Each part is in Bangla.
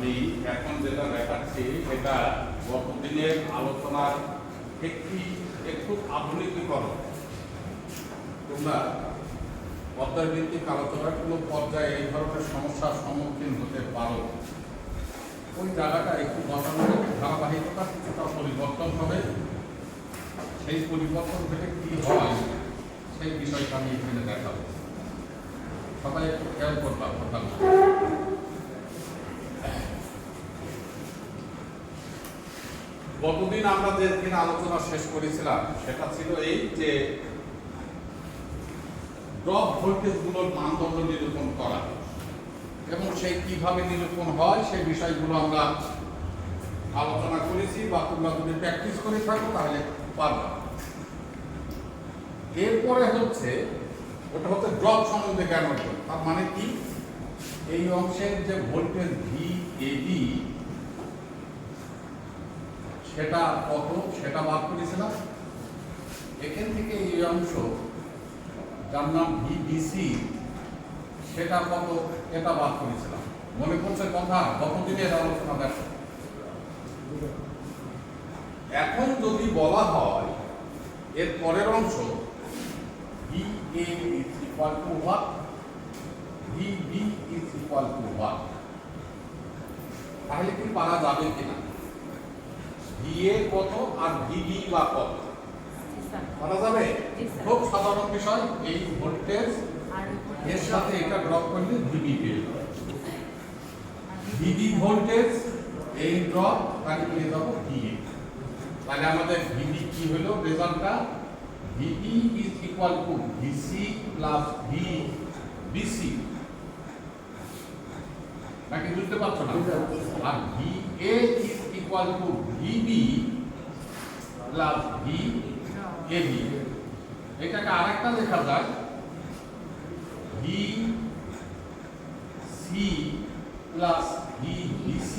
আমি এখন যেটা দেখাচ্ছি এটা গতদিনের আলোচনার একটু আধুনিকীকরণ। তোমরা পর্যায়ভিত্তিক আলোচনার কোনো পর্যায়ে এই ধরনের সমস্যার সম্মুখীন হতে পারো, ওই জায়গাটা একটু গতানুগতিক ধারাবাহিকতা কিছুটা পরিবর্তন হবে। সেই পরিবর্তন থেকে কি হয় সেই বিষয়টা আমি এখানে দেখাবো। সবাই একটু খেয়াল করলাম কথা। গতদিন আমরা যে দিন আলোচনা শেষ করেছিলাম সেটা ছিল এই যে ড্রপ ভোল্টেজ গুলোর মানদণ্ড নিরূপণ করা এবং সেই কিভাবে নিরূপণ হয় সেই বিষয়গুলো আমরা আলোচনা করেছি, বা তোমরা যদি প্র্যাকটিস করে থাকো তাহলে পারবা। এরপরে ওটা হচ্ছে ড্রপ সম্বন্ধে জ্ঞান অর্জন। তার মানে কি, এই অংশের যে ভোল্টেজ VAB সেটা কত সেটা বার করেছিলাম। এখান থেকে এই অংশ যার নাম VBC সেটা কত এটা বার করেছিলাম। মনে পড়ছে কথা? গতদিনের আলোচনা দেখো। এখন যদি বলা হয় এর পরের অংশ VA is equal to what, VB is equal to what, তাহলে কি পারা যাবে কিনা? VA কত আর VB বা কত পারা যাবে? খুব সাধারণ বিষয়। এই ভোল্টেজ এর সাথে এটা ড্রপ করলে VB পেয়ে যাবে। VB ভোল্টেজ এই ড্রপ তাহলে পেয়ে যাবো VA। তাহলে আমাদের VB কি হলো রেজাল্টটা? VB is equal to VC plus VBC। নাকি বুঝতে পারছো না? আর VA is equal to VB plus VAB। এটাকে আরেকটা লেখা যায় VC plus VBC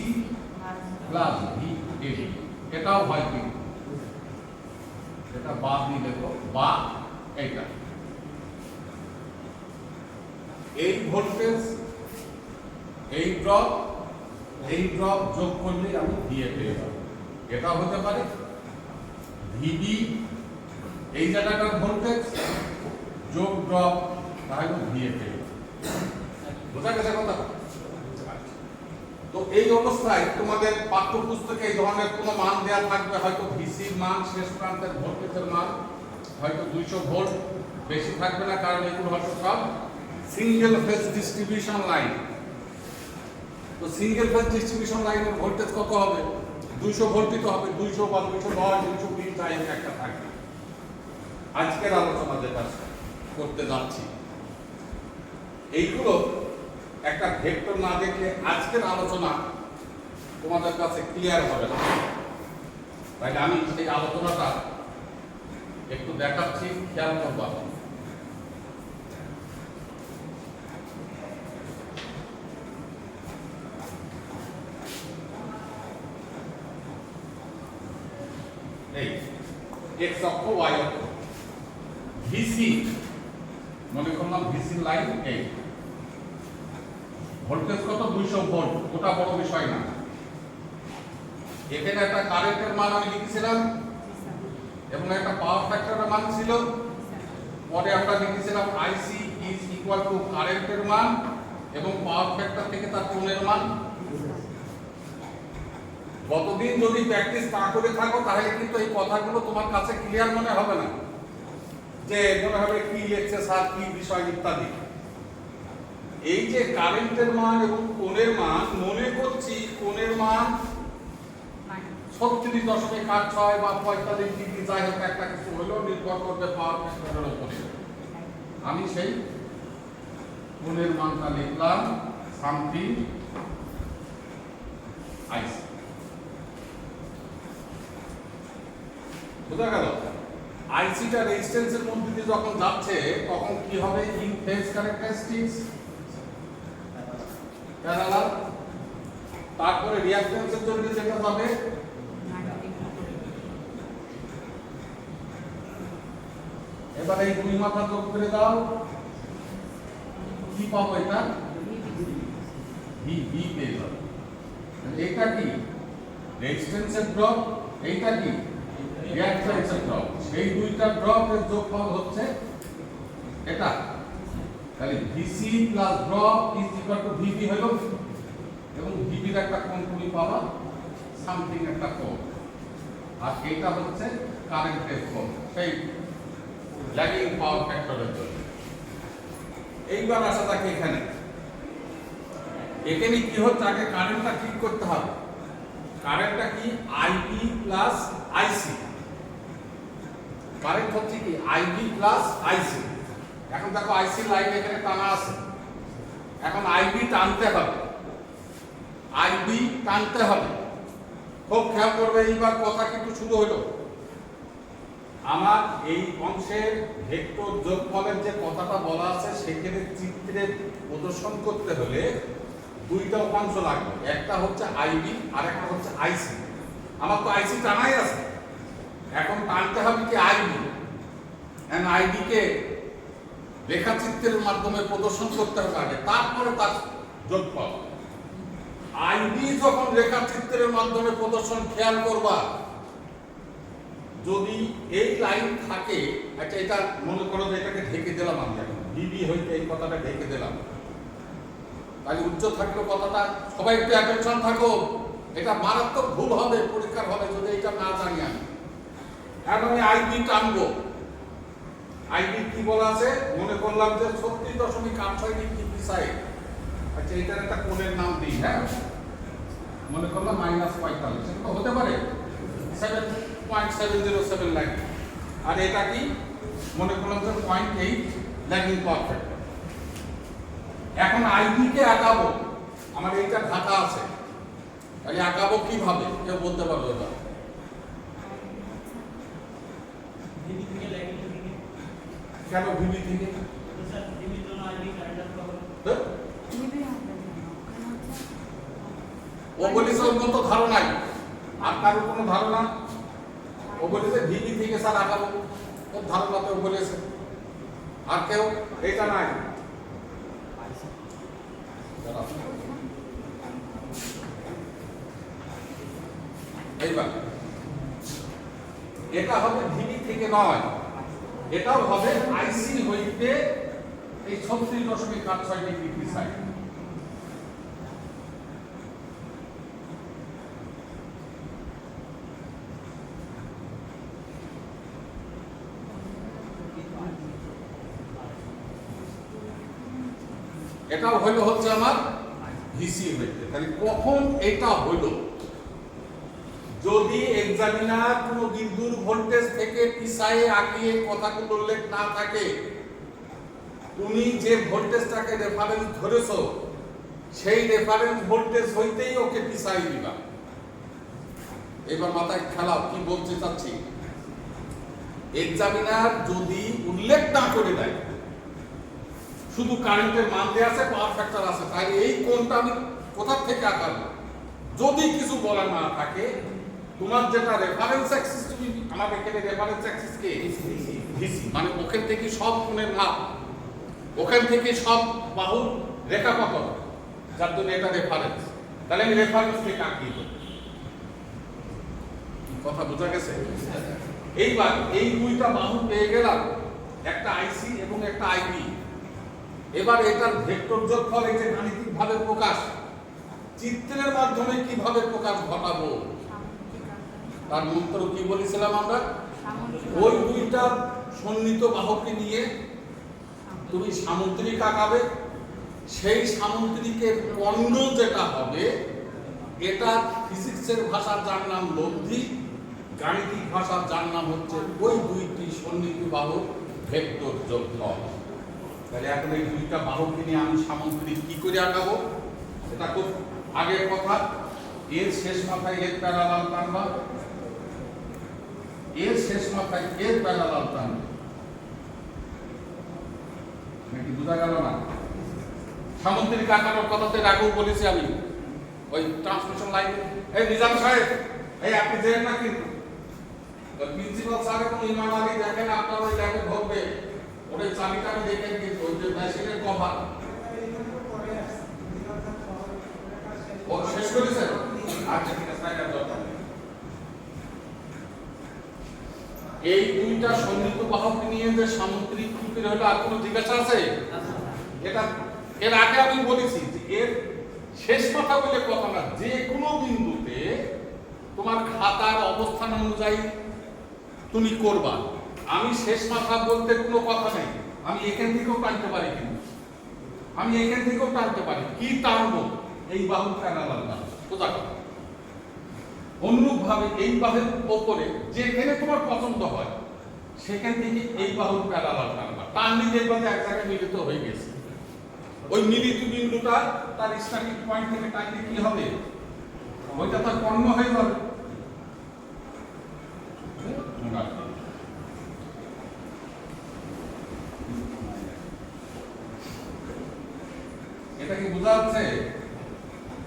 plus VAB। এটাও হয় কি, এটা বাদ দিলে তো বা এইটা, এই ভোল্টেজ এই ড্রপ যোগ করলে আমি VA পেয়ে যাবো। এটা হতে পারে VB এই জায়গাটার ভোল্টেজ যোগ ড্রপ, তাহলে VA পেয়ে যাবো। বোঝা গেছে কথা? তো এই অবস্থায় তোমাদের পাঠ্যপুস্তকে এই ধরনের কোনো মান দেওয়া থাকবে, হয়তো ভিসির মান, শেষ প্রান্তের ভোল্টেজের মান হয়তো 200 ভোল্ট, বেশি থাকবে না, কারণ এগুলো হয়তো সব সিঙ্গেল ফেজ ডিস্ট্রিবিউশন লাইন। তো সিঙ্গেল ফেজ ডিস্ট্রিবিউশন লাইনের ভোল্টেজ কত হবে? 200 ভোল্টই তো হবে। 200 বা 210 220 যাই একটা থাকবে। আজকের আলোচনা যেটা করতে যাচ্ছি এইগুলো একটা ভেক্টর না দেখলে আজকের আলোচনা তোমাদের কাছে ক্লিয়ার হবে না। তাই আমি সেই আলোচনাটা একটু দেখাচ্ছি, খেয়াল করবা। এই x অক্ষ y অক্ষ, ভিসি মনে করলাম ভিসি লাইন, এই ভোল্টেজ কত? 200 ভোল্ট। ওটা বড় বিষয় না। এখানে একটা কারেন্টের মান আমি লিখেছিলাম এবং একটা পাওয়ার ফ্যাক্টরের মান ছিল। পরে আমরা লিখেছিলাম IC is equal to কারেন্টের মান এবং পাওয়ার ফ্যাক্টর থেকে তার কোণের মান। গতদিন যদি প্র্যাকটিস না করে থাকো তাহলে কিন্তু এই কথাগুলো তোমার কাছে ক্লিয়ার মনে হবে না, যে মনে হবে কি লিখছে স্যার, কি বিষয় ইত্যাদি। এই যে কারেন্টের মান এবং কোণের মান, মনে করছি কোণের মান 36.86 বা 45 ডিগ্রি, যাই হোক একটা কিছু হলেও নির্ভর করবে পাওয়ার ফ্যাক্টরের উপরে। আমি সেই কোণের মানটা লিখলাম সামথিং আইসি। বোঝা গেল? আইসিটা রেজিস্ট্যান্সের মধ্যে দিয়ে যখন যাচ্ছে তখন কি হবে? ইন ফেজ ক্যারেক্টারিস্টিক্স প্যারালাল, তারপরে রিঅ্যাকট্যান্সের জন্য যেটা যাবে এবার এই দুই মাথা যোগ করে দাও, কি পাবো? এটা VB পেয়ে যাবে। এইটা কি রেজিস্ট্যান্সের ড্রপ, এইটা কি রিঅ্যাকট্যান্সের ড্রপ। এই দুইটা ড্রপের যোগফল হচ্ছে এটা। তাহলে VC plus drop is equal to VB হলো, এবং ভিবির একটা কোণ তুমি পাবা সামথিং একটা কোণ, আর এইটা হচ্ছে কারেন্টের কোণ সেই ল্যাগিং পাওয়ার ফ্যাক্টরের জন্য। এইবার আসা থাকে এখানে এখানে কি হচ্ছে, আগে কারেন্টটা ঠিক করতে হবে। কারেন্টটা কি আইবি প্লাস আইসি, কারেন্ট হচ্ছে কি আইবি প্লাস আইসি। এখন দেখো আইসি লাইন এখানে টানা আছে, এখন আইবি টানতে হবে, আইবি টানতে হবে। খুব খেয়াল করবে, এইবার কথা কিন্তু শুরু হলো। আমার এই অংশের ভেক্টর যোগফলের যে কথাটা বলা আছে সেখানে চিত্রে প্রদর্শন করতে হলে দুইটা অংশ লাগবে, একটা হচ্ছে আইবি আর একটা হচ্ছে আইসি। আমার তো আইসি টানাই আছে, এখন টানতে হবে কি আইবি, এন্ড আইবি কে রেখাচিত্রের মাধ্যমে প্রদর্শন করতে হবে আগে, তারপরে তার যোগফল। আইবি যখন রেখাচিত্রের মাধ্যমে প্রদর্শন, খেয়াল করবা যদি এই লাইন থাকে, আচ্ছা এটা মনে করো যে এটাকে ঢেকে দিলাম আমি, এখন বিবি হইতে এই কথাটা ঢেকে দিলাম, তাহলে উচ্চ থাকলো কথাটা। সবাই একটু অ্যাটেনশন থাকো, এটা মারাত্মক ভুল হবে পরীক্ষার হলে যদি এটা না জানি আমি। এখন আমি আইবি টানবো, আইবি কি বলা আছে মনে করলাম যে 36.86 ডিগ্রি পিছায়। আচ্ছা এটার একটা কোণের নাম দিই, হ্যাঁ মনে করলাম -45, সেটা হতে পারে 7.707 লাগে, আর এটা কি মনে করলাম যে 0.8 ল্যাগিং পাওয়ার ফ্যাক্টর। এখন আইবি কে আঁকাবো, আমার এইটা ঢাকা আছে, তাহলে আঁকাবো কিভাবে কেউ বলতে পারবে? এটা কেন ভিবি থেকে? ও বলেছে ওর মতো ধারণাই, আর কারো কোনো ধারণা? ও বলেছে ভিবি থেকে স্যার আঁকাবো, ওর ধারণাতে ও বলেছে। আর কেউ? এটা নাই। এইবার এটা হবে ভিবি থেকে নয়, এটাও হবে আইসি হইতে এই 36.86 ডিগ্রি পিছায়। এটাও হইলো হচ্ছে আমার ভিসি হইতে। তাহলে কখন এটা হইলো, যদি এক্সামিনার কোনো বিদ্যুৎ ভোল্টেজ থেকে পিছায়ে আগিয়ে কথাগুলো উল্লেখ না থাকে, তুমি যে ভোল্টেজটাকে রেফারেন্স ধরেছো সেই রেফারেন্স ভোল্টেজ হইতেই ওকে পিছাই দিবা। এবার মাথায় খেলাও কি বলতে চাচ্ছি। এক্সামিনার যদি উল্লেখ না করে দেয়, শুধু কারেন্টের মান দেয়া আছে, পাওয়ার ফ্যাক্টর আছে, তাই এই কোণটা আমি কোথা থেকে আঁকাবো, যদি কিছু বলা না থাকে, তোমার যেটা রেফারেন্স অ্যাক্সিস, তুমি আমার এখানে রেফারেন্স অ্যাক্সিস কে ভিসি, মানে ওখান থেকে সব কোণের মাপ, ওখান থেকে সব বাহুর রেখাপাত, যার জন্য এটা রেফারেন্স। তাহলে আমি রেফারেন্স থেকে আঁকিয়ে দেব। কথা বোঝা গেছে? এইবার এই দুইটা বাহু পেয়ে গেলাম, একটা আইসি এবং একটা আইবি। এবার এটার ভেক্টর যোগফল এই যে গাণিতিক ভাবে প্রকাশ, চিত্রের মাধ্যমে কিভাবে প্রকাশ ঘটাবো, তার মন্ত্র কি বলেছিলাম আমরা? ওই দুইটা সন্নিহিত বাহুকে নিয়ে তুমি সামুদ্রিক আঁকাবে, সেই সামুদ্রিকের পণ্য যেটা হবে, এটা ফিজিক্সের ভাষার যার নাম লব্ধি, গাণিতিক ভাষার যার নাম হচ্ছে ওই দুইটি সন্নিহিত বাহু ভেক্টর যোগফল। তাহলে এখন এই দুইটা বাহুকে নিয়ে আমি সামুদ্রিক কি করে আঁকাবো, এটা খুব আগের কথা। এর শেষ মাথায় এর প্যারালাল টানবা, এর শেষ মাথায় এর প্যারালাল টানবা, নাকি বোঝা গেল না? সামুদ্রিক আঁকানোর কথাতে আগেও বলেছি আমি, ওই ট্রান্সমিশন লাইন। এই নিজাম সাহেব, এই আপনি দেন না কিন্তু প্রিন্সিপাল স্যার এবং ইমাম আলী দেখেন আপনার ওই ল্যাবে ঢুকবে, ওই চাবিটা আমি দেখেন কিন্তু ওই যে মেশিনের কভার ও শেষ করেছেন। আচ্ছা ঠিক আছে, এটা দরকার নেই। এই দুইটা সন্নিহিত বাহক নিয়ে যে সামুদ্রিক রূপের হলো আর কোনো জিজ্ঞাসা আছে? এটা এর আগে আমি বলেছি যে এর শেষ কথা বলে কথা না, যে কোনো বিন্দুতে তোমার খাতার অবস্থান অনুযায়ী তুমি করবা। আমি শেষ মাথা বলতে কোনো কথা নেই, আমি এখান থেকেও টানতে পারি, কিন্তু আমি এখান থেকেও টানতে পারি। কি টানবো? এই বাহু প্যারালাল টানবো, সোজা কথা। অনুরূপ ভাবে এই বাহুর উপরে যেখানে তোমার পছন্দ হয় সেখান থেকে এই বাহু প্যারালাল টানবা। টানলে দেখবা যে এক জায়গায় মিলিত হয়ে গেছে। ওই মিলিত বিন্দুটা তার স্টার্টিং পয়েন্ট থেকে টানলে কি হবে? ওইটা তার কর্ণ হয়ে যাবে। এটা কি বোঝা যাচ্ছে?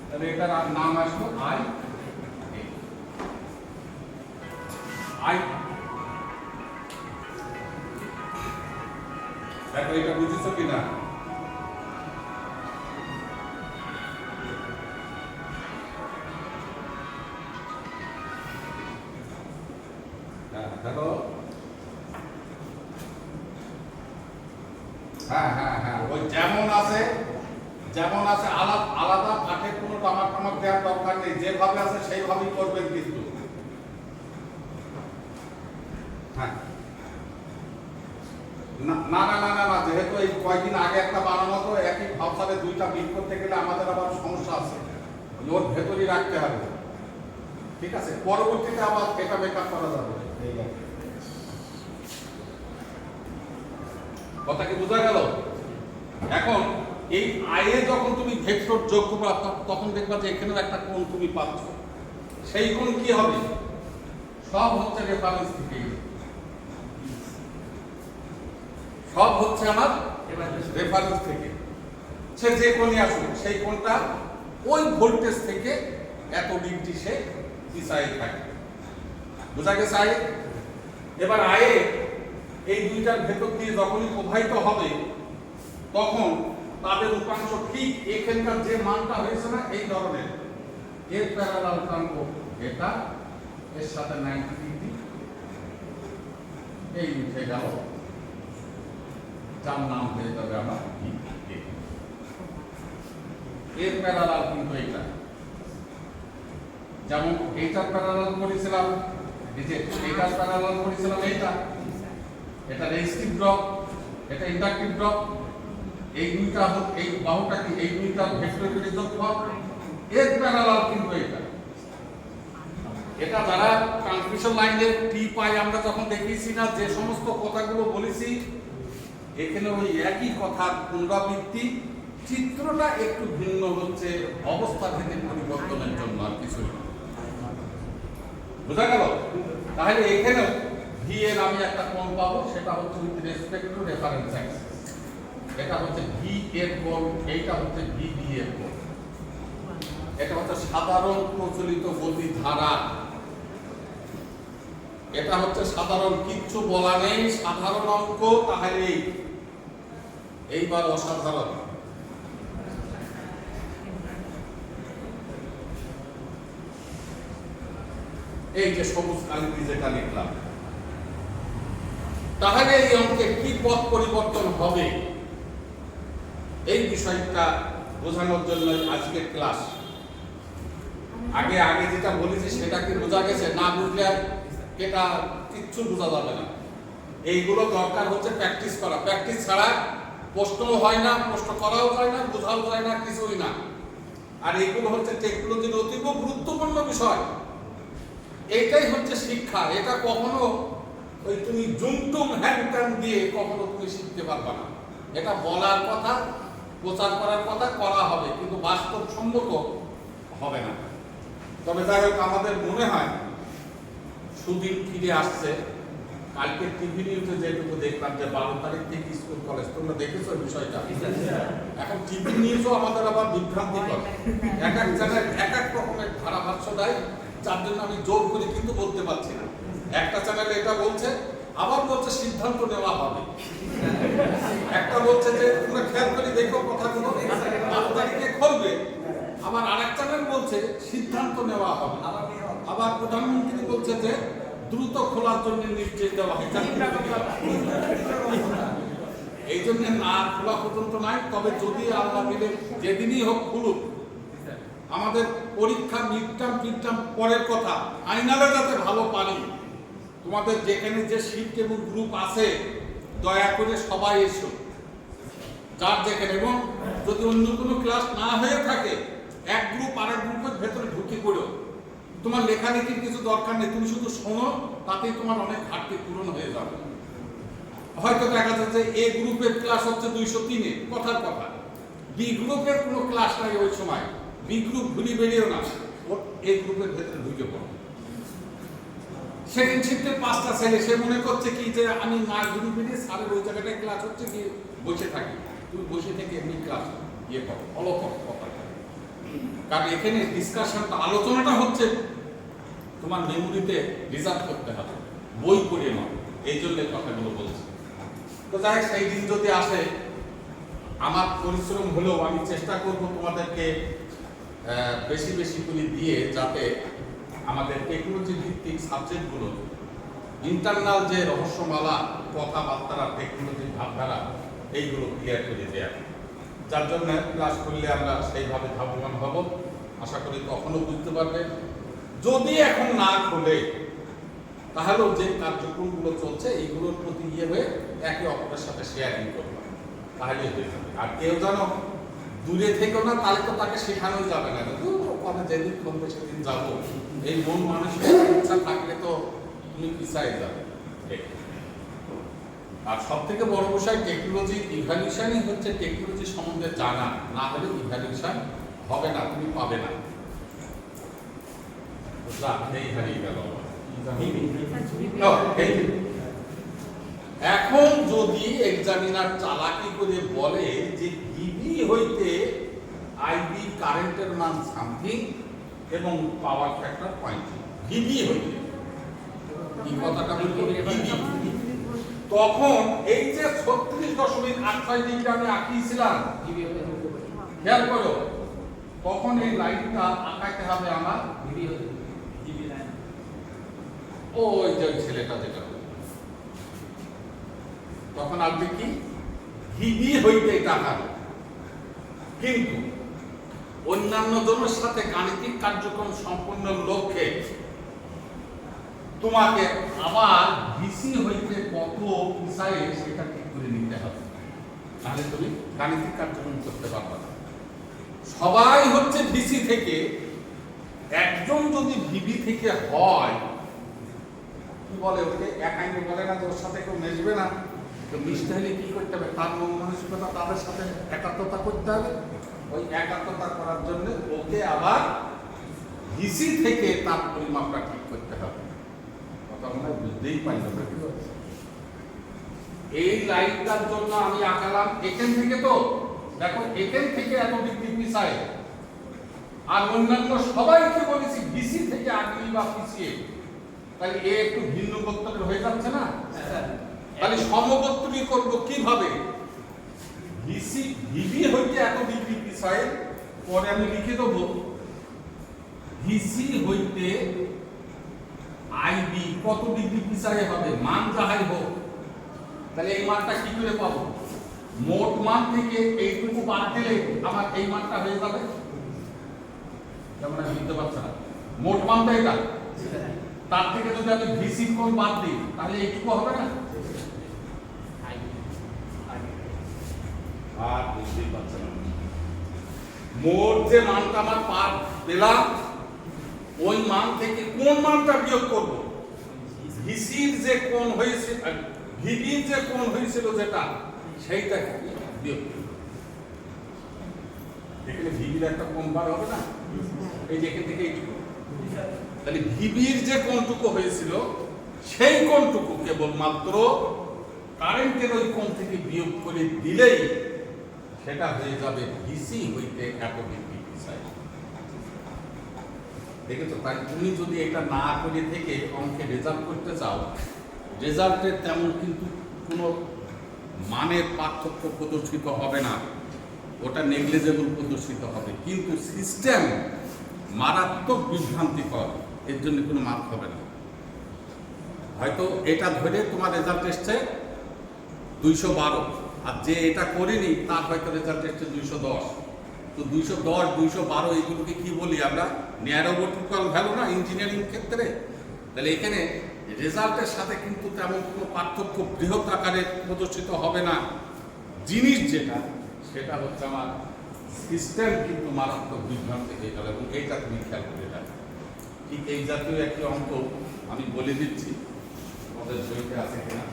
তাহলে এটার নাম আসলো আই। আই দেখো, এটা বুঝেছো কিনা? দেখো, হ্যাঁ হ্যাঁ হ্যাঁ, ওই যেমন আছে আলাদা আলাদা পাঠে কোনো তামাক তামাক দেওয়ার দরকার নেই, যেভাবে আছে সেইভাবেই করবেন কিন্তু। হ্যাঁ, না না না না না, যেহেতু এই কয়েকদিন আগে একটা বানানো, তো একই ভাবসালে দুইটা বিট করতে গেলে আমাদের আবার সমস্যা আছে, ওর ভেতরই রাখতে হবে। ঠিক আছে, পরবর্তীতে আবার এটা মেকআপ করা যাবে। কথা কি বোঝা গেল? এখন এই আয়ে যখন তুমি ভেক্টর যোগ করবে তখন দেখবা যে এখানেও একটা কোণ তুমি পাচ্ছ। সেই কোণ কি হবে? সব হচ্ছে রেফারেন্স থেকে, সব হচ্ছে আমার রেফারেন্স থেকে। সে যে কোণে আসুক সেই কোণটা ওই ভোল্টেজ থেকে এত ডিগ্রি সে পিছায় থাকে। বোঝা গেছে? আয়ে এবার আয়ে এই দুইটার ভেতর দিয়ে যখনই প্রবাহিত হবে তখন তাদের উপাংশ ঠিক এখানকার যে মানটা হয়েছে না এই ধরনের, এর প্যারালাল টানব এটা, এর সাথে 90 ডিগ্রি এই উঠে গেল, যার নাম হয়ে যাবে আমার এর প্যারালাল কিন্তু এইটা। যেমন এইটার প্যারালাল করেছিলাম, এই যে এইটার প্যারালাল করেছিলাম এইটা, এটা রেজিস্টিভ ড্রপ, এটা ইন্ডাকটিভ ড্রপ। এই দুইটা এই বাহুটা কি এই দুইটা ভেক্টরের যোগফল, এর প্যারালাল কিন্তু এটা। এটা যারা ট্রান্সমিশন লাইনের টি পাই আমরা যখন দেখিয়েছি না, যে সমস্ত কথাগুলো বলেছি এখানে ওই একই কথার পুনরাবৃত্তি, চিত্রটা একটু ভিন্ন হচ্ছে অবস্থা থেকে পরিবর্তনের জন্য, আর কিছু বোঝা গেল? তাহলে এখানেও ভি এর আমি একটা কোণ পাবো, সেটা হচ্ছে with respect to reference Axis. এটা হচ্ছে ভি এর কোণ, এইটা হচ্ছে ভি ডি এর কোণ। এটা হচ্ছে সাধারণ প্রচলিত গতি ধারা, এটা হচ্ছে সাধারণ, কিচ্ছু বলা নেই, সাধারণ অঙ্ক। তাহলে এইবার অসাধারণ। এই যে সবুজ কালিতে যেটা লিখলাম, তাহলে এই অঙ্কে কি পথ পরিবর্তন হবে এই বিষয়টা বোঝানোর জন্য আজকের ক্লাস। আগে আগে যেটা বলেছি সেটা কি বোঝা গেছে? না বুঝলে এটা কিচ্ছু বোঝা যাবে না। এইগুলো দরকার হচ্ছে প্র্যাকটিস করা। প্র্যাকটিস ছাড়া প্রশ্নও হয় না, প্রশ্ন করাও যায় না, বোঝাও যায় না, কিছুই না। আর এইগুলো হচ্ছে টেকনোলজির অতীব গুরুত্বপূর্ণ বিষয়। এইটাই হচ্ছে শিক্ষা। এটা কখনো ওই তুমি জুমটুম হ্যাংট্যাং দিয়ে কখনো তুমি শিখতে পারবে না। এটা বলার কথা, প্রচার করার কথা, করা হবে, কিন্তু বাস্তবসম্মত হবে না। তবে যাই হোক, আমাদের মনে হয় সুদিন ফিরে আসছে। কালকে টিভি নিউজে যেটুকু দেখলাম যে 12 তারিখ থেকে স্কুল কলেজ, তোমরা দেখেছো বিষয়টা? এখন টিভি নিউজও আমাদের আবার বিভ্রান্তিকর, এক এক জায়গায় এক এক রকমের ধারাভাষ্য দেয়, যার জন্য আমি জোর করে কিন্তু বলতে পারছি না। একটা চ্যানেলে এটা বলছে, আবার বলছে সিদ্ধান্ত নেওয়া হবে, একটা বলছে যে তোমরা খেয়াল করে দেখো কথাগুলো 12 তারিখে খুলবে, আবার আরেক চ্যানেল বলছে সিদ্ধান্ত নেওয়া হবে, আবার প্রধানমন্ত্রী বলছে যে দ্রুত খোলার জন্য নির্দেশ দেওয়া হয়। এই জন্য না খোলা পর্যন্ত নাই, তবে যদি আল্লাহ মিলে যেদিনই হোক খুলুক। আমাদের পরীক্ষা মিডটার্ম পরের কথা, ফাইনালে যাতে ভালো পারি। তোমাদের যেখানে যে শিফট এবং গ্রুপ আছে দয়া করে সবাই এসো, যার যেখানে, এবং যদি অন্য কোনো ক্লাস না হয়ে থাকে এক গ্রুপ আরেক গ্রুপের ভেতরে ঢুকে পড়ো। তোমার লেখালেখির কিছু দরকার নেই, তুমি শুধু শোনো, তাতেই তোমার অনেক ঘাটতি পূরণ হয়ে যাবে। হয়তো দেখা যাচ্ছে এ গ্রুপের ক্লাস হচ্ছে 203-এ, কথার কথা, বি গ্রুপের কোনো ক্লাস নাই ওই সময়, বি গ্রুপ ঘুরি বেরিয়েও না, এ গ্রুপের ভেতরে ঢুকে পড়ো। সেকেন্ড শিফটের 5টা ছেলে, সে মনে করছে কি যে আমি না ঘুরি বেরিয়ে স্যারের ওই জায়গাটায় ক্লাস হচ্ছে কি বসে থাকি। তুমি বসে থেকে এমনি ক্লাস ইয়ে করো, ফলো করো কথা, কারণ এখানে ডিসকাশনটা, আলোচনাটা হচ্ছে তোমার মেমোরিতে রিজার্ভ করতে হবে, বই পড়ে নাও, এই জন্য কথাগুলো বলছি। তো যাই সেই দিন যদি আসে, আমার পরিশ্রম হলেও আমি চেষ্টা করব তোমাদেরকে বেশি বেশি করে দিয়ে, যাতে আমাদের টেকনোলজি ভিত্তিক সাবজেক্টগুলো, ইন্টারনাল যে রহস্যমালা কথাবার্তা, টেকনোলজির ভাবধারা, এইগুলো ক্লিয়ার করে দেয়া, যার জন্য ক্লাস করলে আমরা সেইভাবে ধাবমান হব। আশা করি তখনও বুঝতে পারবে। যদি এখন না খোলে, তাহলেও যে কার্যক্রমগুলো চলছে এইগুলোর প্রতি ইয়ে হয়ে একে অপরের সাথে শেয়ারিং করবে, তাহলে হয়ে যাবে। আর কেউ যেন দূরে থেকেও না, তাহলে তো তাকে শেখানোই যাবে না, ওখানে যেদিন খুলবে সেদিন যাবো, এই মন মানুষের ইচ্ছা থাকলে তো তুমি পিছাই যাবে। আর সব থেকে বড় বিষয়, টেকনোলজি ইভ্যালুয়েশনই হচ্ছে টেকনোলজি সম্বন্ধে জানা, না হলে ইভ্যালুয়েশন হবে না, তুমি পাবে না। এই হারিয়ে গেল। এখন যদি এক্সামিনার চালাকি করে বলে যে ডিবি হইতে আইবি কারেন্টের মান সামথিং এবং পাওয়ার ফ্যাক্টর 0.3, ডিবি হইতে, এই কথাটা বলবো ডিবি, তখন এই যে 36.86 ডিগ্রি আমি আঁকিয়েছিলাম, খেয়াল করো, তখন এই লাইনটা আঁকাইতে হবে আমার ওই যে ছেলেটা যেটা, তখন আপনি কি ডিবি হইতে টাকানো। কিন্তু অন্যান্য জনের সাথে গাণিতিক কার্যক্রম সম্পন্ন লক্ষ্যে তোমাকে আবার ভিসি হইতে কত পিছায়ে সেটা ঠিক করে নিতে হবে, তাহলে তুমি গাণিতিক কার্যক্রম করতে পারবে না। সবাই হচ্ছে ভিসি থেকে, একজন যদি ভিবি থেকে হয়, কি বলে ওকে, একাইনে বলে না যে ওর সাথে কেউ মিশবে না, তো মিশতে হলে কি করতে হবে, তার মন মানসিকতা তাদের সাথে একাত্মতা করতে হবে। ওই একাত্মতা করার জন্য ওকে আবার ভিসি থেকে তার পরিমাপটা ঠিক করতে হবে। কথা আমরা বুঝতেই পারি না। এই লাইনটার জন্য আমি আঁকালাম এখান থেকে, তো দেখো এখান থেকে এত ডিগ্রি পিছায়, আর অন্যান্য সবাইকে বলেছি ভিসি থেকে আগে বা পিছিয়ে, তাহলে এ একটু ভিন্ন গোত্রের হয়ে যাচ্ছে না? তাহলে সমগোত্রী করব কিভাবে? ভিসি ভিবি হইতে এত ডিগ্রি পিছায়, পরে আমি লিখে দেবো ভিসি হইতে আইবি কত ডিগ্রি পিছায় হবে, মান যাহাই হোক। তাহলে এই মানটা কি করে পাবো? মোট মান থেকে এইটুকু বাদ দিলে আমার এই মানটা হয়ে যাবে। যেমন আমি বুঝতে পারছি না, মোট মানটা এটা, তার থেকে যদি আমি ভিসি কোণ বাদ দিই তাহলে এইটুকু হবে না? আর বুঝতেই পারছি না, মোট যে মানটা আমার পেলাম, ওই মান থেকে কোন মানটা বিয়োগ করব? ভিসির যে কোণ হয়েছিল, ভিবির যে কোণ হয়েছিল যেটা, সেইটা বিয়োগ করব। এখানে ভিবির একটা কোণ বার হবে না, এই যে এখান থেকে এইটুকু, তাহলে ভিবির যে কোণটুকু হয়েছিল সেই কোণটুকু কেবলমাত্র কারেন্টের ওই কোণ থেকে বিয়োগ করে দিলেই সেটা হয়ে যাবে ভিসি হইতে এত ডিগ্রি পিছায়। দেখেছো? তাই তুমি যদি এটা না করে থেকে অঙ্কে রেজাল্ট করতে চাও, রেজাল্টের তেমন কিন্তু কোনো মানের পার্থক্য প্রদর্শিত হবে না। ওটা নেগলিজেবল প্রদর্শিত হবে, কিন্তু সিস্টেম মারাত্মক বিভ্রান্তিকর, এর জন্য কোনো মার্ক হবে না। হয়তো এটা ধরে তোমার রেজাল্ট এসছে 212, আর যে এটা করেনি তার হয়তো রেজাল্ট এসছে 210। তো 210, 212 এইগুলোকে কি বলি আমরা? ন্যারোবটিক্যাল ভ্যালু না ইঞ্জিনিয়ারিং ক্ষেত্রে। তাহলে এখানে রেজাল্টের সাথে কিন্তু তেমন কোনো পার্থক্য বৃহৎ আকারে প্রদর্শিত হবে না। জিনিস যেটা, সেটা হচ্ছে আমার সিস্টেম কিন্তু মারাত্মক বিভ্রান্তি হয়ে গেল, এবং এইটা তুমি খেয়াল করে রাখো। ঠিক এই জাতীয় একটি অঙ্ক আমি বলে দিচ্ছি, আমাদের বইতে আছে কিনা।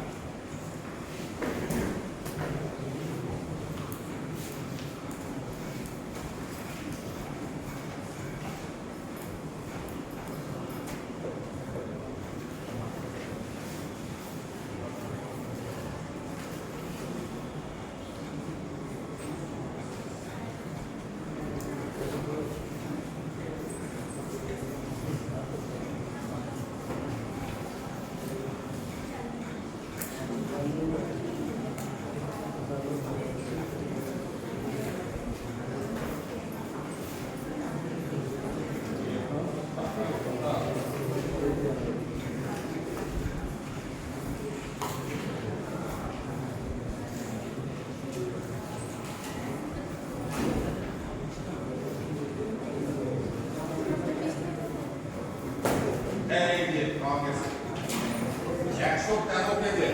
এই যে 113 পেজে,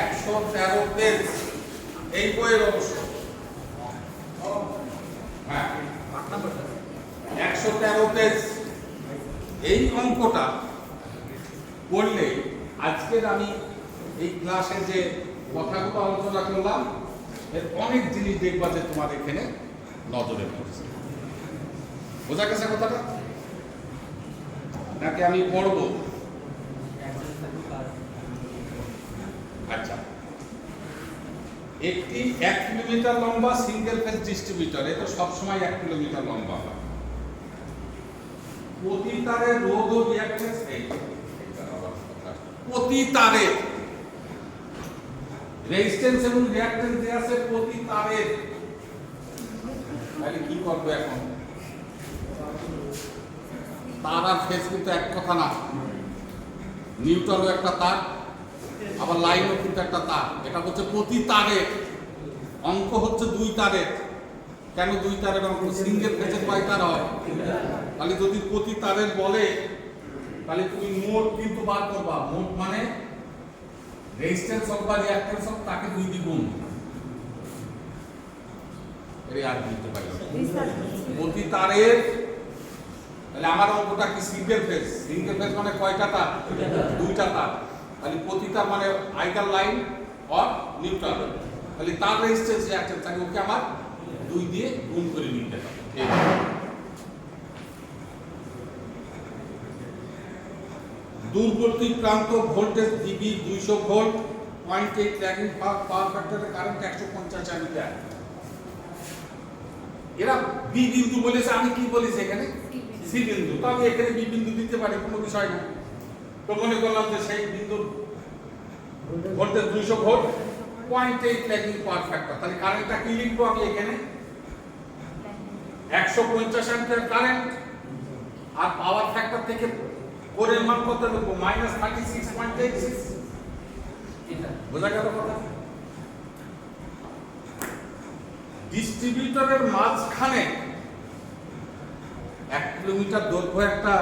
113 পেজ এই বইয়ের অবশ্য, হ্যাঁ 113 পেজ। এই অঙ্কটা করলে আজকের আমি এই ক্লাসে যে কথাগুলো আলোচনা করলাম, এর অনেক জিনিস দেখবা যে তোমার এখানে নজরে পড়ছে। বোঝা গেছে কথাটা? নাকি আমি পড়ব? আচ্ছা, একটি 1 কিলোমিটার লম্বা সিঙ্গেল ফেজ ডিস্ট্রিবিউটর, এটা সবসময় 1 কিলোমিটার লম্বা হয়। প্রতি তারের রোধ ও রিঅ্যাকট্যান্স, প্রতি তারের রেজিস্ট্যান্স এবং রিঅ্যাকট্যান্স দেয়া আছে প্রতি তারের। তাহলে কি করব এখন? তার আর ফেজ কিন্তু এক কথা না। নিউট্রালও একটা তার, আবার লাইনও কিন্তু একটা তার। এটা হচ্ছে প্রতি তারের অঙ্ক, হচ্ছে 2 তারের। কেন 2 তারের অঙ্ক? সিঙ্গেল ফেজে কয় তার হয়? তাহলে যদি প্রতি তারের বলে, তাহলে তুমি মোট কিন্তু বার করবা। মোট মানে রেজিস্ট্যান্স অফ বা রিঅ্যাকট্যান্স অফ, তাকে 2 দিয়ে গুণ। এর আর দিতে পারি প্রতি তারের। তাহলে আমার অঙ্কটা কি সিঙ্গেল ফেজ? সিঙ্গেল ফেজ মানে কয়টা তার? 2টা তার। তাহলে প্রতি তার মানে আইদার লাইন অর নিউট্রাল। তাহলে তার রেজিস্ট্যান্স রিঅ্যাকট্যান্স, তাহলে ওকে আমার 2 দিয়ে গুণ করে নিতে হবে। দূরবর্তী প্রান্ত ভোল্টেজ ডিবি 200 ভোল্ট, 0.8 ল্যাগিং পাওয়ার ফ্যাক্টরে কারেন্ট 150 অ্যাম্পিয়ার। এরা বি বিন্দু বলেছে, আমি কি বলেছি এখানে? সি বিন্দু। তো আমি এখানে বি বিন্দু দিতে পারি, কোনো বিষয় না। তো মনে করলাম যে সেই বিন্দুর ভোল্টেজ 200 ভোল্ট, 0.8 ল্যাগিং পাওয়ার ফ্যাক্টর। তাহলে কারেন্টটা কি লিখবো আমি এখানে? 150 অ্যাম্পিয়ার কারেন্ট, আর পাওয়ার ফ্যাক্টর থেকে কোরের মান কত লিখবো? -36.86। বোঝা গেল কথা? ডিস্ট্রিবিউটরের মাঝখানে 1 কিলোমিটার দৈর্ঘ্য একটা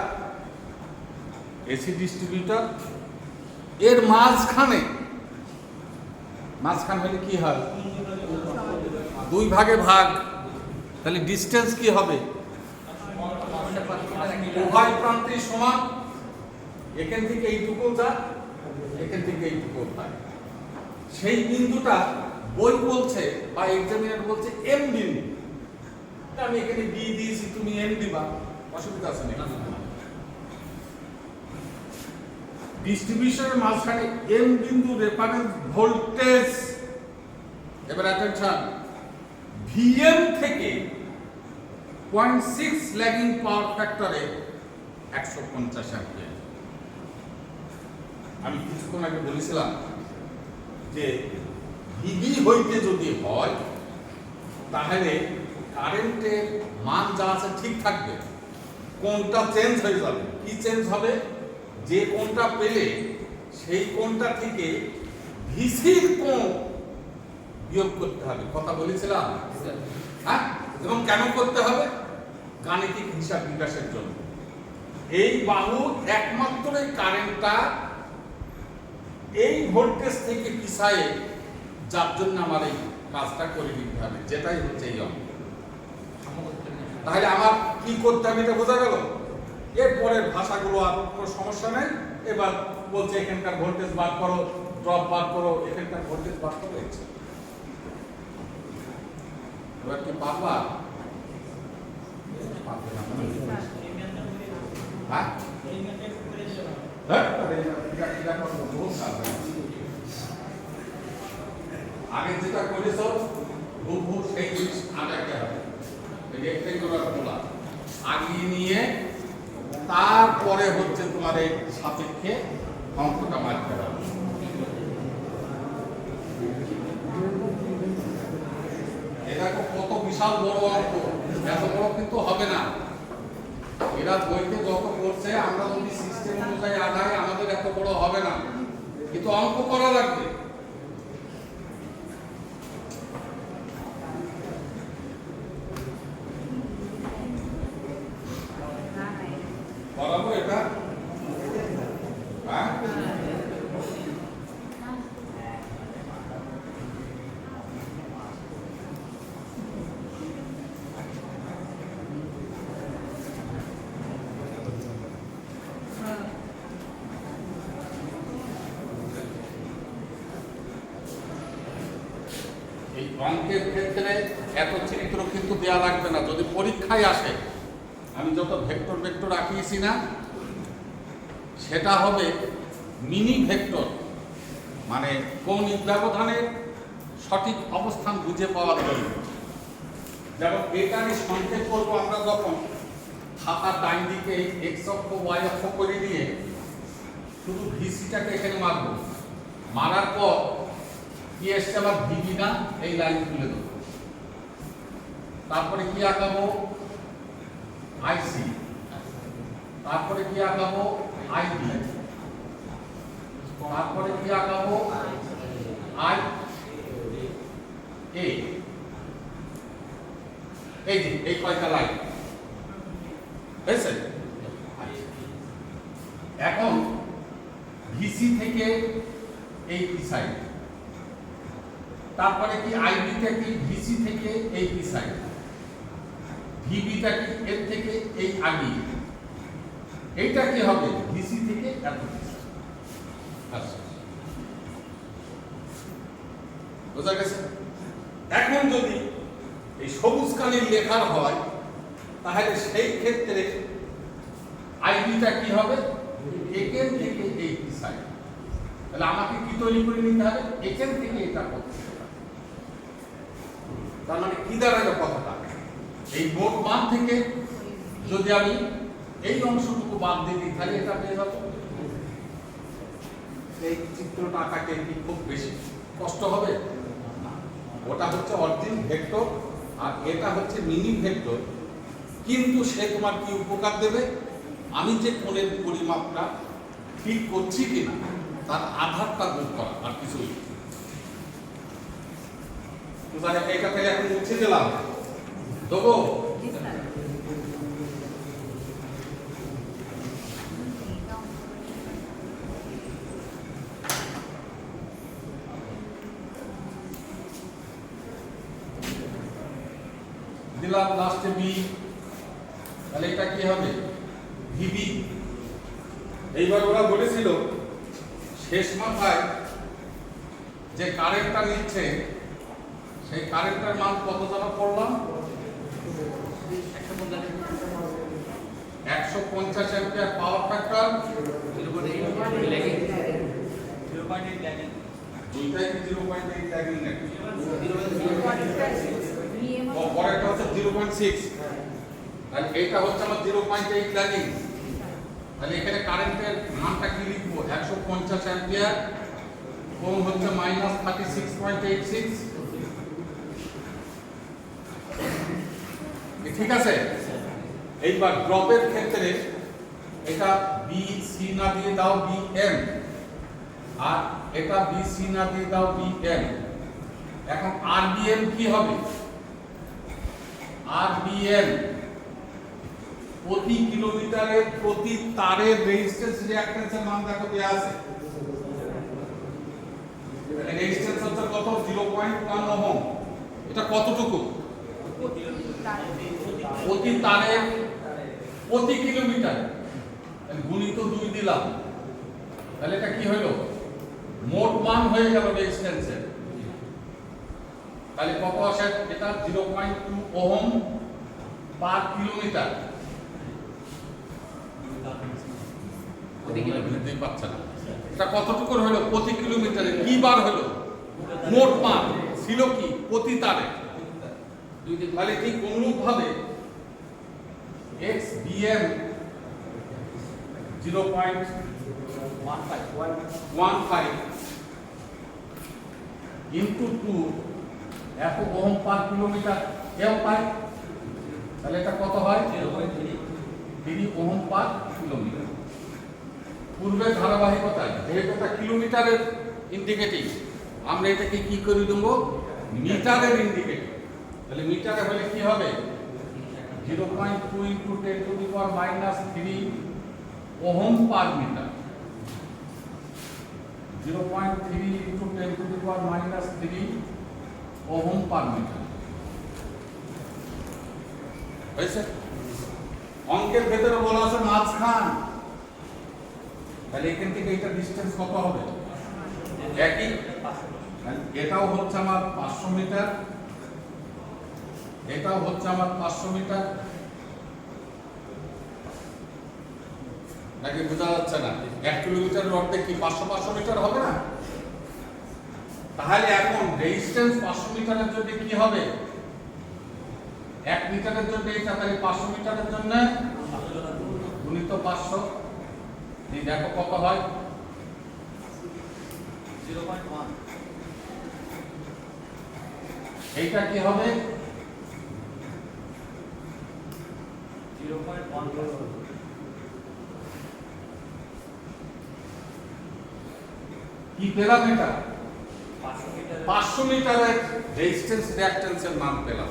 এসি ডিস্ট্রিবিউটর, এর মাঝখানে হলে কি হয়? 2 ভাগে ভাগ। তাহলে ডিসটেন্স কি হবে? উভয় প্রান্তে সমান। এখান থেকে এইটুকু যায়, এখান থেকে এইটুকু যায়। সেই বিন্দুটা বই বলছে বা এক্সামিনার বলছে এম বিন্দু। আমি এখানে বি দিয়েছি, তুমি এম দিবা, অসুবিধা আছে না। ডিস্ট্রিবিউশনের মাঝখানে এম বিন্দু রেফারেন্স ভোল্টেজ, এবার অ্যাটেনশন, ভিএম থেকে 0.6 ল্যাগিং পাওয়ার ফ্যাক্টরে 150 অ্যাম্পিয়ার। আমি কিছুক্ষণ আগে বলেছিলাম যে ভিবি হইতে যদি হয় তাহলে কারেন্টের মান যা আছে ঠিক থাকবে, কোণটা চেঞ্জ হয়ে যাবে। কি চেঞ্জ হবে? যে কোণটা পেলে সেই কোণটা থেকে ভিসির কোণ বিয়োগ করতে হবে। কথা বলেছিলাম, হ্যাঁ? এবং কেন করতে হবে? গাণিতিক হিসাব বিকাশের জন্য। এই বাহু একমাত্র এই কারেন্টটা এই ভোল্টেজ থেকে পিছায়ে, যার জন্য আমার এই কাজটা করে দিতে হবে, যেটাই হচ্ছে এই অঙ্ক। তাহলে আমার কি করতে হবে এটা বোঝা গেল। এরপরের ভাষাগুলো আর কোনো সমস্যা নেই। এবার বলছে এখানকার ভোল্টেজ বার করো, ড্রপ বার করো, এখানকার ভোল্টেজ বার করো। এবার কি পারবা? হ্যাঁ, আগে যেটা করেছ হুবহু সেই জিনিস আগাতে হবে। আগিয়ে নিয়ে তারপরে হচ্ছে তোমার এই সাপেক্ষে অঙ্কটা মারতে হবে। এটা কত বিশাল বড় অঙ্ক, এত বড় কিন্তু হবে না। এরা বইতে যত করছে, আমরা যদি সিস্টেম অনুযায়ী আগাই আমাদের এত বড় হবে না, কিন্তু অঙ্ক করা লাগবে। করাবো এটা, হ্যাঁ? এই অঙ্কের ক্ষেত্রে এত চিত্র কিন্তু দেয়া লাগবে না। যদি পরীক্ষায় আসে, আমি যত ভেক্টর ভেক্টর আঁকিয়েছি না, সেটা হবে মিনি ভেক্টর, মানে কৌণিক ব্যবধানের সঠিক অবস্থান বুঝে পাওয়ার জন্য। যেমন এটারই সংকেত করবো আমরা যখন খাতার ডাইন দিকে এক্স অক্ষ ওয়াই অক্ষ করে নিয়ে শুধু ভিসিটাকে এখানে মারবো, মারার পর কি এসছে আবার ভিবি না, এই লাইন তুলে দেবো। তারপরে কি আঁকাবো? আইসি। তারপরে কি আঁকাবো? আইবি। তারপরে কি আঁকাবো? I A. এই যে এই কয়টা লাইন হয়েছে। এখন ভিসি থেকে এই সাইড, তারপরে কি আইবিটা কি ভিসি থেকে এই সাইড, ভিবিটা কি এর থেকে এই আগে, এইটা কি হবে? ভিসি থেকে এত। বোঝা গেছে? এখন যদি এই সবুজ কালির লেখার হয়, তাহলে সেই ক্ষেত্রে আইবিটা কি হবে? এখান থেকে এই সাইড। তাহলে আমাকে কি তৈরি করে নিতে হবে? এখান থেকে এটা করতে হবে। তার মানে কি দাঁড়ালো কথাটা? এই মোট মান থেকে যদি আমি এই অংশটুকু বাদ দিয়ে দিই, তাহলে এটা পেয়ে যাবো। এই চিত্রটা আঁকাতে কি খুব বেশি কষ্ট হবে? ওটা হচ্ছে অরিজিন ভেক্টর আর এটা হচ্ছে মিনি ভেক্টর। কিন্তু সে তোমার কি উপকার দেবে? আমি যে কোণের পরিমাপটা ঠিক করছি কিনা তার আধারটা যোগ করা, আর কিছুই। এটা থেকে এখন মুছে দিলাম, দেবো। দিলাম লাস্টে বি, তাহলে এটা কি হবে? ভিবি। এইবার ওরা বলেছিল শেষ মাথায় যে কারেন্টটা নিচ্ছে, সেই কারেন্টের মান কত যেন পড়লাম? 150 অ্যাম্পিয়ার পাওয়ার ফ্যাক্টর, 0.8 ল্যাগিং। দুইটাই কি 0.8 ল্যাগিং নাকি? পরেরটা হচ্ছে 0.6, আর এটা হচ্ছে আমার 0.8 ল্যাগিং। তাহলে এখানে কারেন্টের মানটা কি লিখবো? 150 অ্যাম্পিয়ার, কোণ হচ্ছে -36.86। ঠিক আছে। এইবার ড্রপের ক্ষেত্রে এটা বি সি না দিয়ে দাও বি এম, আর এটা বি সি না দিয়ে দাও বি এম। এখন আর বি এম কি হবে? আর বি এম প্রতি কিলোমিটারে প্রতি তারের রেজিস্ট্যান্স রিঅ্যাকট্যান্সের মান দেখো দেয়া আছে। রেজিস্ট্যান্স হচ্ছে কত? 0.1 ওহম। এটা কতটুকু? প্রতি তারের প্রতি কিলোমিটার গুণিত 2 দিলাম, তাহলে এটা কি হলো? মোট মান হয়ে গেল রেজিস্ট্যান্সের। তাহলে কত আসে? এটা 0.2 ওহম পার কিলোমিটার। এটা কতটুকু হলো? প্রতি কিলোমিটারে। কি বার হলো? মোট মান ছিল কি? প্রতি তারে। তাহলে ঠিক অনুরূপ ভাবে XBM 0.15 ইনটু 2 এত ওহম পার কিলোমিটার কেউ পায়, তাহলে এটা কত হয়? 0.3 ওহম পার কিলোমিটার। পূর্বের ধারাবাহিকতায় যেহেতু এটা কিলোমিটারের ইন্ডিকেটিভ, আমরা এটাকে কি করে দেব? মিটারের ইন্ডিকেটিভ। তাহলে মিটারে হলে কি হবে? 0.2 into 10 to the power -3 ohm per metre. 0.3 into 10 to the power -3 ohm per metre. হয়েছে? অঙ্কের ভেতরে বলা আছে মাঝখান, তাহলে এখান থেকে এটা ডিসটেন্স কত হবে? একই। এটাও হচ্ছে আমার 500 মিটার, এটাও হচ্ছে আমার 500 মিটার। নাকি বোঝা যাচ্ছে না? 1 কিলোমিটারের অর্ধেক কি 500 মিটার হবে না? তাহলে এখন রেজিস্ট্যান্স 500 মিটারের জন্য কি হবে? 1 মিটারের জন্য এটা, তাহলে 500 মিটারের জন্য গুণিত 500। এই দেখো কত হয়? 0.1। এইটা কি হবে? 0.1। কি পেলাম? এটা 500 মিটারের রেজিস্ট্যান্স রিঅ্যাকট্যান্সের মান পেলাম।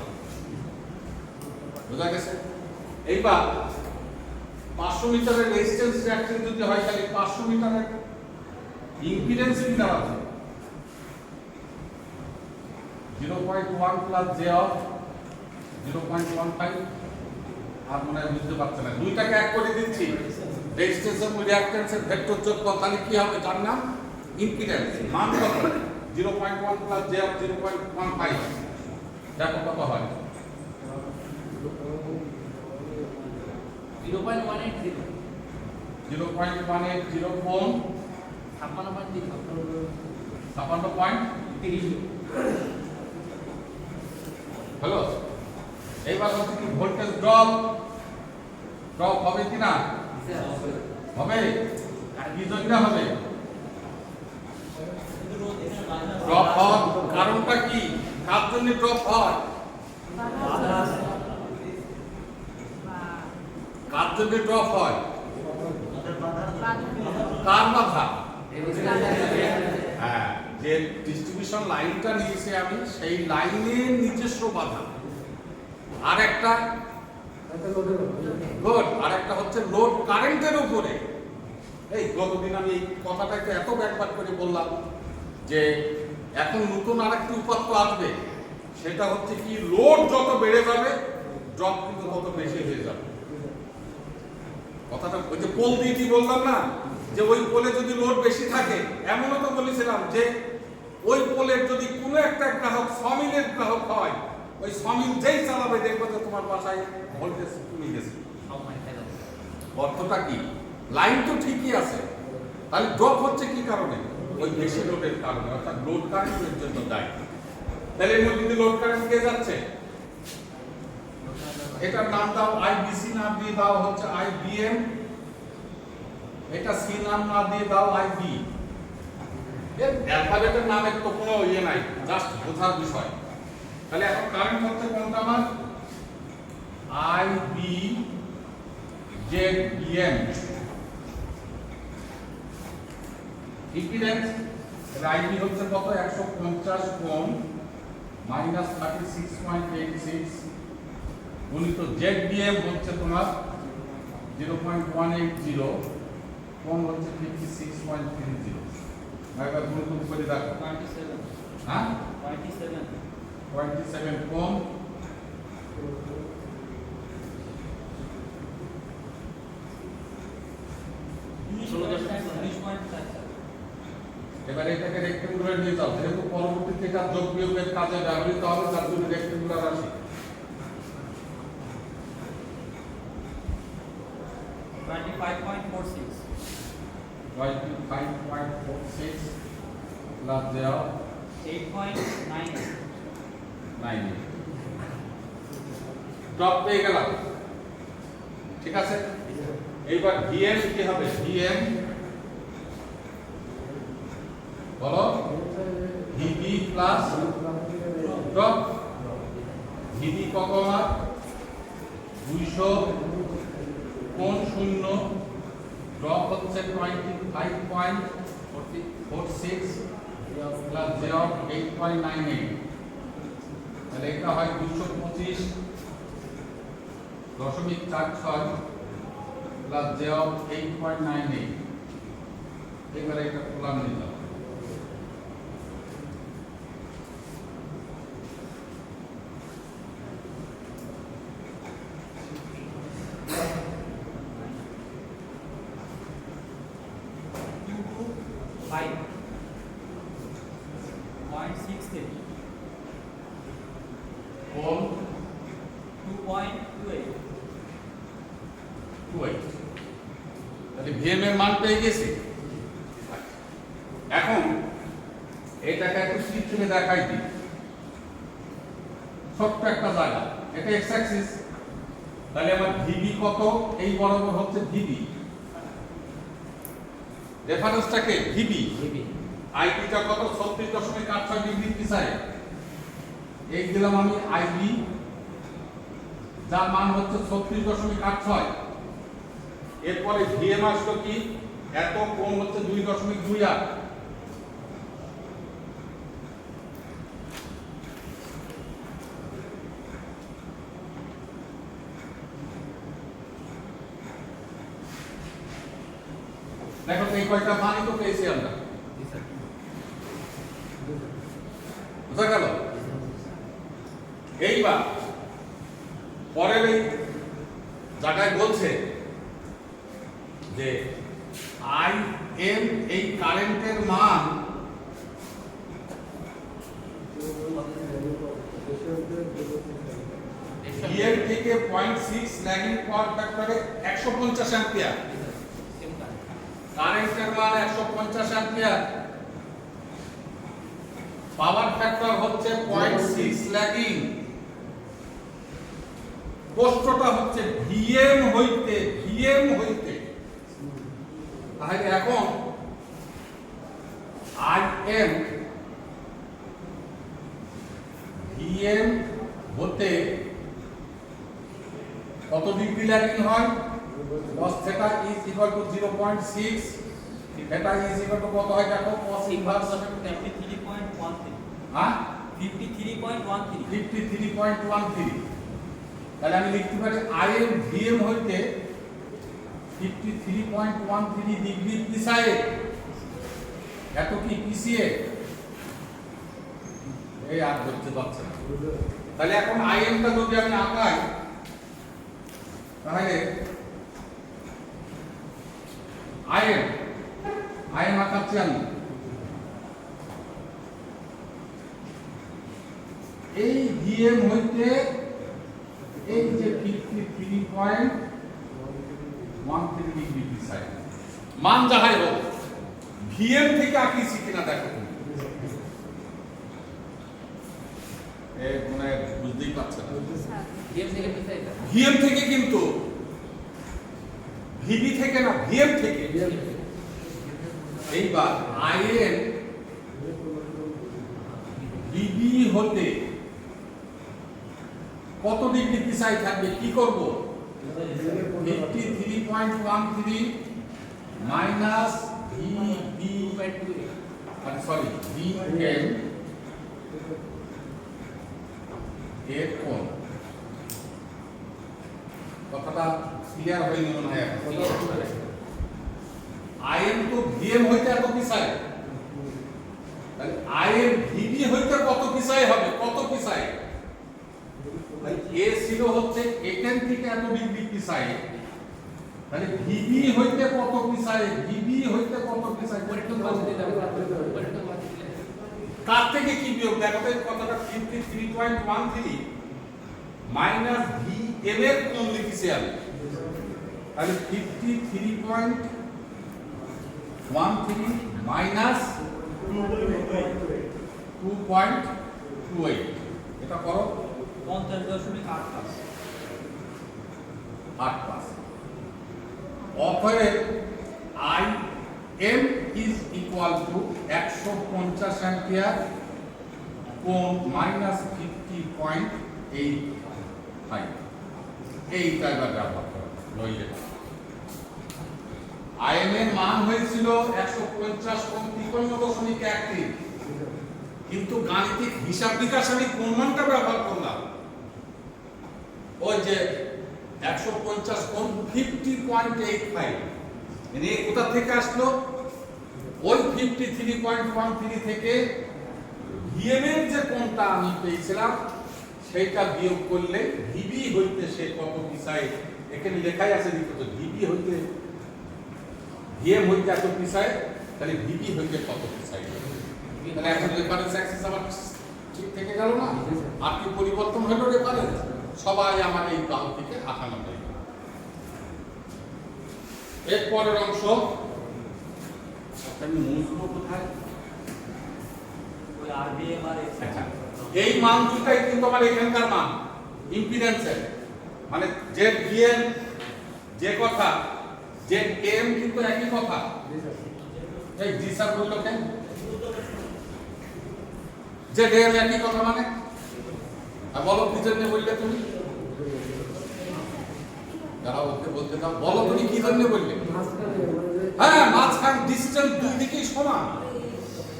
বুঝা গেছে? এইবার 500 মিটারের রেজিস্ট্যান্স রিঅ্যাকট্যান্স যদি হয়, তাহলে 500 মিটারের ইম্পিডেন্স কি দাঁড়াবে? 0.1 প্লাস j অফ 0.15। আর মনে হয় বুঝতে পারছেন না, দুইটাকে এক করে দিচ্ছি। রেজিস্ট্যান্স এবং রিঅ্যাকট্যান্সের ভেক্টর যোগফল, তাহলে কি হবে? যার নাম ইম্পিডেন্স। মান কত? 0.1 প্লাস j অফ 0.15। দেখো কত হয়? 0.180 কোণ 56.30 হ্যালো। এইবার হচ্ছে কি ভোল্টেজ ড্রপ হবে কি না? হবে। কি জন্য হবে ড্রপ হওয়ার কারণটা কি? কার জন্য ড্রপ হয়? কার জন্য ড্রপ হয়? কার বাধা? হ্যাঁ, যে ডিস্ট্রিবিউশন লাইনটা নিয়েছি আমি, সেই লাইনের নিজস্ব বাধা। আর একটা লোড, আর একটা হচ্ছে লোড কারেন্টের উপরে। এই গতদিন আমি এই কথাটাকে এত ব্যাকবার করে বললাম যে এখন নতুন আরেকটি উপাত্ত আসবে, সেটা হচ্ছে কি লোড যত বেড়ে যাবে ড্রপ কিন্তু তত বেশি হয়ে যাবে। কথাটা ওই যে পোল দিয়ে বললাম না, যে ওই পোলে যদি লোড বেশি থাকে, এমনও তো বলেছিলাম যে ওই পোলের যদি কোনো একটা গ্রাহক সমিলের গ্রাহক হয়, ওই সমিল যেই চালাবে দেখবে যে তোমার বাসায় ভোল্টেজ কমে গেছে। অর্থটা কি? লাইন তো ঠিকই আছে, তাহলে ড্রপ হচ্ছে কি কারণে? ওই বেশি লোডের কারণে, অর্থাৎ লোড কারেন্টের জন্য দায়ী। তাহলে এর মধ্যে লোড কারেন্ট কে যাচ্ছে? এটার নাম দাও আইবিসি, নাম দিয়ে দাও হচ্ছে আইবিএম। এটা সি নাম না দিয়ে দাও আইবি। এর অ্যালফাবেটের নামের তো কোনো ইয়ে নাই, জাস্ট বোঝার বিষয়। তাহলে এখন কারেন্ট হচ্ছে কোনটা? আমার IB Z BM impedance IB হচ্ছে কত 150 কোণ মাইনাস 36.86 গুণিত জেড বিএম হচ্ছে তোমার 0.180 কোণ হচ্ছে 56.30 এবার গুণিত করে দেখো 27 হ্যাঁ 27 27 কোণ এবার এটাকে রেক্টেঙ্গুলার নিয়ে যাও যেহেতু পরবর্তীতে এটা যোগ বিয়োগের কাজে ব্যবহৃত হবে তার জন্য রেক্টেঙ্গুলার রাশি 25.46 25.46 প্লাস দেওয়া 8.9 9 ড্রপ পেয়ে গেলাম ঠিক আছে এইবার ভিএম কি হবে ভিএম বলো ভিবি প্লাস ড্রপ ভিবি কত আমার 200 কোণ 0 ড্রপ হচ্ছে 25.46 প্লাস j of 8.98 তাহলে এটা হয় 225.46 প্লাস j of 8.98 এবারে এটা খোলা নিয়ে যাও কোণ 2.28 তাহলে ভিএম এর মান পেয়ে গেছি এখন এটাকে একটু চিত্রে দেখাই দিই ছোট্ট একটা জায়গা এটা এক্স অ্যাক্সিস তাহলে আমার ভিবি কত এই বরাবর হচ্ছে ভিবি রেফারেন্সটাকে ভিবি আইপিটা কত 36.86 ডিগ্রি পিছায় এই দিলাম আমি আইবি যার মান হচ্ছে 36.86 এরপরে ভিএম আসলো কি এত কোণ হচ্ছে 2.28 দেখো এই কয়টা মানই তো পেয়েছি আমরা বুঝা গেল এইবার পরের এই জায়গায় বলছে যে আই এম এই কারেন্টের মান এর থেকে 0.6 ল্যাগিং পাওয়ার ফ্যাক্টরে 150 অ্যাম্পিয়ার কারেন্টের মান 150 অ্যাম্পিয়ার পাওয়ার ফ্যাক্টর হচ্ছে 0.6 ল্যাগিং কষ্টটা হচ্ছে ভিএম হইতে তাহলে এখন আইএম ভিএম হতে কত ডিগ্রি ল্যাগিং হয় cos θ is equal to 0.6 θ is equal to কত হয় দেখো cos inverse 53.13 হ্যাঁ 53.13 53.13 তাহলে আমি লিখতে পারি আইএম ভিএম হইতে 53.13 ডিগ্রি পিছায়ে এত কি পিছিয়ে এই আর ধরতে পারছে না তাহলে এখন আইএমটা যদি আমি আঁকাই তাহলে আইএম আঁকাচ্ছি আমি এই ভিএম হইতে এই যে 53.13 ডিগ্রি পিছায় মান যাহাই হোক ভিএম থেকে আঁকিছি কিনা দেখো তুমি মানে বুঝতেই পারছেন ভিএম থেকে কিন্তু ভিবি থেকে না ভিএম থেকে এইবার আইএন ভিবি হতে কত ডিগ্রি পিছায় থাকবে? কি করব? 53.13 মাইনাস VM এর কোণ। কথাটা ক্লিয়ার হয়নি মনে হয়? IM তো VM হইতে এত পিছায়, তাহলে IM VB হইতে কত পিছায় হবে? কত পিছায়? এ ছিল হচ্ছে এখান থেকে এত ডিগ্রি পিছায়, তাহলে VB হইতে কত পিছায়? VB হইতে কত পিছায়? কার থেকে কি বিয়োগ? দেখো তো কথাটা 53.13 মাইনাস VM এর কোণ লিখেছি আমি, তাহলে 53.13 মাইনাস 2.28, এটা করো 50.8। অতএব IM is equal to 150 ampere কোণ মাইনাস 50.85। এইটা এবার ব্যবহার করো নইলে IM এর মান হয়েছিল 150 কোণ 53.13, কিন্তু গাণিতিক হিসাব নিকাশ আমি কোন মানটা ব্যবহার করলাম? ওই যে 150 কোণ 50.85, মানে কোথা থেকে আসলো? ওই 53.13 থেকে VM এর যে কোণটা আমি পেয়েছিলাম সেইটা বিয়োগ করলে VB হইতে সে কত পিছায়, এখানে লেখাই আছে দেখো, VB হইতে VM হইতে এত পিছায়, তাহলে VB হইতে কত পিছায়? তাহলে এখন রেফারেন্স অ্যাক্সিস আমার ঠিক থেকে গেল না? আর কি পরিবর্তন হলো রেফারেন্স? সবাই আমার এই বাহু থেকে আঁকানোটাই। এর পরের অংশ আমি মুছবো কোথায়? ওই RBM আর আচ্ছা, এই মান দুটাই কিন্তু আমার এখানকার মান ইম্পিডেন্সের, মানে জেড ভিএম যে কথা, জেড এম কিন্তু একই কথা। এই জি স্যার বললো কেন? জেড এম একই কথা মানে? আর বলো কি জন্য বললে তুমি? দাঁড়াও, ওকে বলতে দাও, বলো তুমি কি জন্য বললে? হ্যাঁ, মাঝখান ডিসটেন্স দুই দিকেই সমান,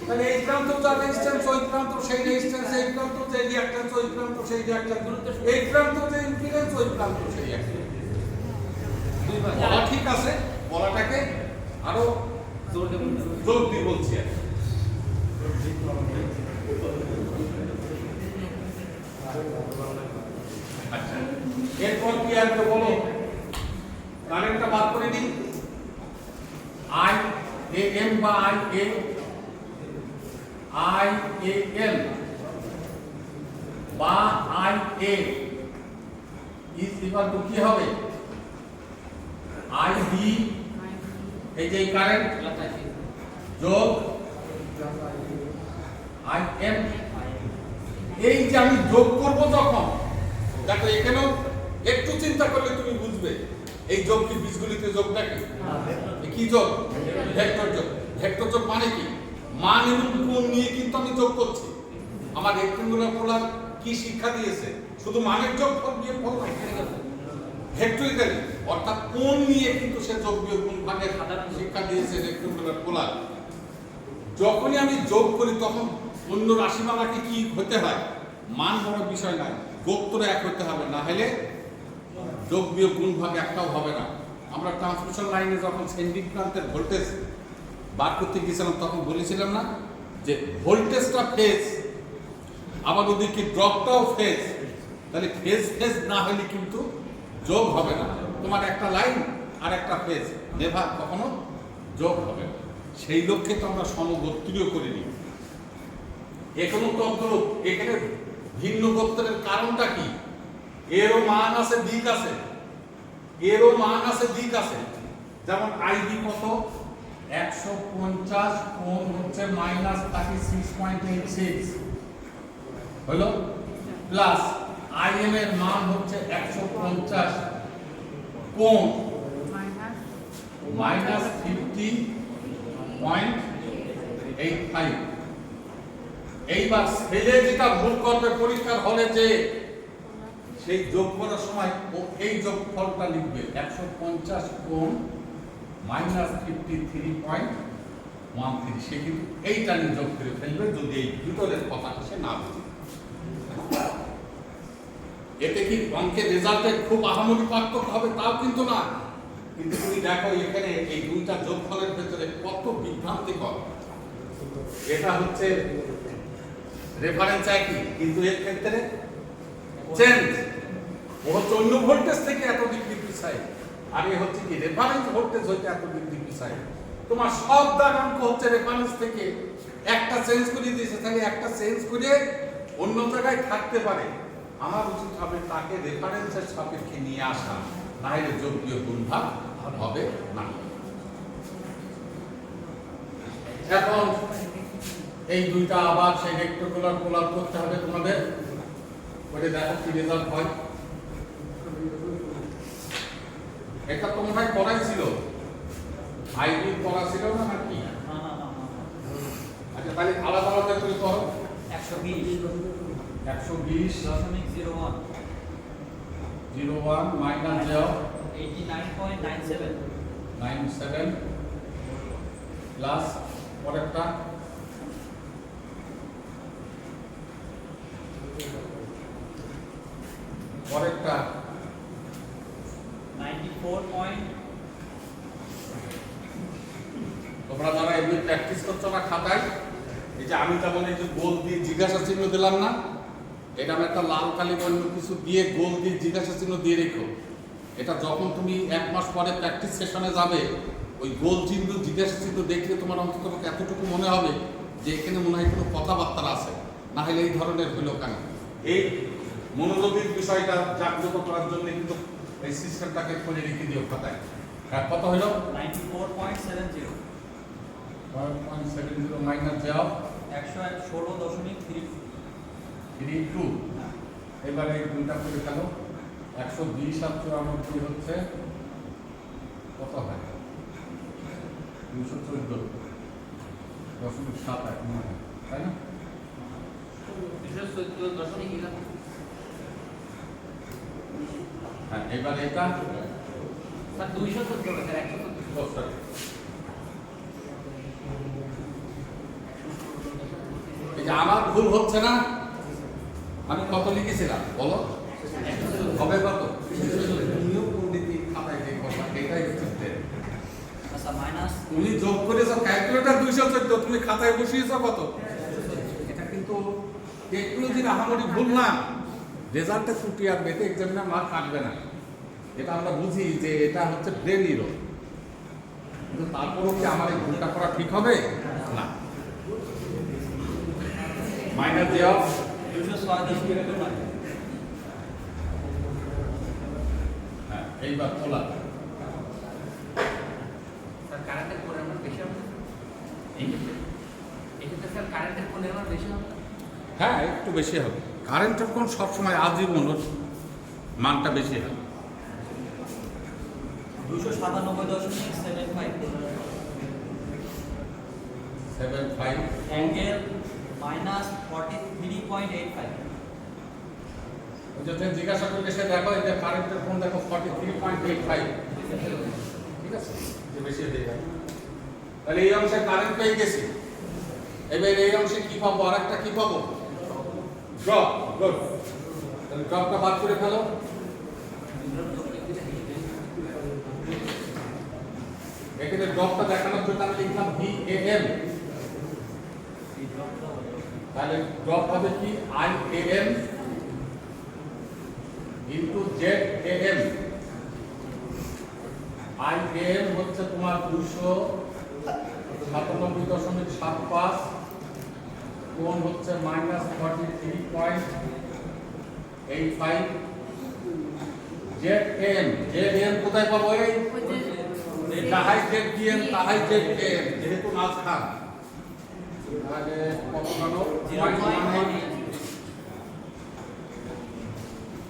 তাহলে এই প্রান্ত যা রেজিস্ট্যান্স, ওই প্রান্ত সেই রেজিস্ট্যান্স, এই প্রান্ত যে রিঅ্যাকট্যান্স, ওই প্রান্ত সেই রিঅ্যাকট্যান্স, এই প্রান্ত যে ইম্পিডেন্স, ওই প্রান্ত সেই রিঅ্যাকট্যান্স। বলা ঠিক আছে, বলাটাকে আরো জোর দিয়ে বলছি আর কি। আচ্ছা, এরপর কি আসবে বলো? কারেন্টটা বাদ করে দিই। I A M বা I A IAM বা IA is equal to কি হবে? IB, এই যে কারেন্ট যোগ IM। এই যে আমি যোগ করব যখন, দেখো এখানেও একটু চিন্তা করলে তুমি বুঝবে এই যোগ কি বীজগণিতে যোগটা কি যোগ? ভেক্টর যোগ। ভেক্টর যোগ মানে কি? মান এবং কোণ নিয়ে কিন্তু আমি যোগ করছি। আমার রেক্টেঙ্গুলার পোলার কি শিক্ষা দিয়েছে? শুধু মানের যোগ ফল বিয়োগ ফল ভেক্টরিক্যালি, অর্থাৎ কোণ নিয়ে কিন্তু সে যোগ বিয়োগ গুণ ভাগের শিক্ষা দিয়েছে রেক্টেঙ্গুলার পোলার। যখনই আমি যোগ করি তখন অন্য রাশিমালাকে কি হতে হয়? মান বড় বিষয় নয়, গোত্র এক হতে হবে, না হলে যোগ বিয়োগ গুণ ভাগ একটাও হবে না। আমরা ট্রান্সমিশন লাইনে যখন সেন্ডিং প্রান্তের ভোল্টেজ বার করতে গিয়েছিলাম তখন বলেছিলাম না যে ভোল্টেজটা ফেজ, আবার ওদিকে ড্রপটাও ফেজ, তাহলে ফেজ ফেজ না হলে কিন্তু যোগ হবে না। তোমার একটা লাইন আর একটা ফেজ নেভার কখনো যোগ হবে না। সেই লক্ষ্যে তো আমরা সমগোত্রীয় করে নিই। এখনো তদ্রূপ এখানে ভিন্ন গোত্রের কারণটা কি? এরও মান আছে, দিক আছে, এরও মান আছে, দিক আছে। যেমন আইবি কত? 150 কোণ হচ্ছে -36.86 হলো, প্লাস আইএম এর মান হচ্ছে 150 কোণ -50.85। এইবার ছেলে যেটা ভুল করবে পরীক্ষার হলে, যে সেই যোগ করার সময় ও এই যোগফলটা লিখবে 150 কোণ -53.13, সে কিন্তু এইটা নিয়ে যোগ করে ফেলবে যদি এই ভিতরের কথাটা সে না বুঝে। এতে কি অঙ্কের রেজাল্টে খুব আহামরি পার্থক্য হবে তাও কিন্তু না, কিন্তু তুমি দেখো এখানে এই দুইটা যোগফলের ভেতরে কত বিভ্রান্তিকর। এটা হচ্ছে রেফারেন্স একই, কিন্তু এর ক্ষেত্রে চেঞ্জ। ও হচ্ছে অন্য ভোল্টেজ থেকে এত ডিগ্রি পিছায়, আর এ হচ্ছে কি রেফারেন্স ভোল্টেজ হইতে এত ডিগ্রি পিছায়। তোমার সব দাগাঙ্ক হচ্ছে রেফারেন্স থেকে একটা চেঞ্জ করে দিয়েছে, তাহলে একটা চেঞ্জ করে অন্য জায়গায় থাকতে পারে। আমার উচিত হবে তাকে রেফারেন্সের সাপেক্ষে নিয়ে আসা, না হলে যোগীয় গুণভাগ হবে না। এখন এই দুইটা আবার সেই রেক্টাঙ্গুলার পোলার করতে হবে তোমাদের, করে দেখো কি রেজাল্ট হয়। এটা তো মনে হয় করাই ছিল, আইবি করা ছিল না নাকি? না। আচ্ছা তাহলে আলাদা আলাদা করে করো। 120.01 01 মাইনাস 89.97 97 প্লাস পরেরটা পরেরটা 94. তোমরা যারা এমনি প্র্যাকটিস করছো না খাতায়, এই যে আমি যেমন এই যে গোল দিয়ে জিজ্ঞাসা চিহ্ন দিলাম না, এটা আমি একটা লাল কালি অন্য কিছু দিয়ে গোল দিয়ে জিজ্ঞাসা চিহ্ন দিয়ে রেখো। এটা যখন তুমি 1 মাস পরে প্র্যাকটিস সেশনে যাবে, ওই গোল চিহ্ন জিজ্ঞাসা চিহ্ন দেখলে তোমার অন্তত এতটুকু মনে হবে যে এখানে মনে হয় কোনো কথাবার্তা আছে, না হলে এই ধরনের হইল কেন। এই মনোযোগের বিষয়টা জাগ্রত করার জন্য কিন্তু এই সিস্টেমটাকে করে রেখে দিও খাতায়। হ্যাঁ, কত হইল? 94.70 1.70 মাইনাস যাও 116.32 এবারে এই দুইটা করে ফেলো। 120 আর 94 হচ্ছে কত হয়? 214.7 মনে হয়, তাই না? 214.11 হ্যাঁ, এবারে এটা স্যার 214 স্যার 114 এই যে আমার ভুল হচ্ছে না, আমি কত লিখেছিলাম বলো? হবে কত? তুমিও পণ্ডিতি খাতায় যে কথা, এটাই হচ্ছে আচ্ছা মাইনাস তুমি যোগ করেছো ক্যালকুলেটর 214, তুমি খাতায় বসিয়েছো কত? এটা কিন্তু টেকনোলজির আহামরি ভুল না, রেজাল্টে ত্রুটি আর বেতে এক্সামিনার মার্ক কাটবে না, এটা আমরা বুঝি যে এটা হচ্ছে ব্রেন ইরো, কিন্তু তারপরেও কি আমার এই ভুলটা করা ঠিক হবে না? মাইনাস দেওয়া 206.29 হ্যাঁ, এইবার তোলা স্যার কারেন্টের পরিমাণ বেশি হবে এক্ষেত্রে স্যার কারেন্টের পরিমাণ বেশি হবে। হ্যাঁ, একটু বেশি হবে। কারেন্টের কোন সবসময় আজীবন মানটা বেশি হয়। 297.75 অ্যাঙ্গেল মাইনাস 43.85 যদি জিজ্ঞাসা করলে সে দেখো এই যে কারেন্টের কোন দেখো 43.85, ঠিক আছে, যে বেশি হয়ে যায়। তাহলে এই অংশে কারেন্ট পেয়ে গেছি, এবার এই অংশে কি পাবো? আরেকটা কি পাবো? ড্রপ। গুড, তাহলে ড্রপটা বাদ করে ফেলো। এখানে ড্রপটা দেখানোর জন্য আমি লিখলাম VAM, তাহলে ড্রপ হবে কি IAM ইনটু ZAM। IAM হচ্ছে তোমার 297.75, কোণ হচ্ছে -43.85। ZAM কোথায় পাবো? এই তাহাই ZAM তাহাই ZAM, যেহেতু মাঝখান তাহলে কত হলো? 0.18।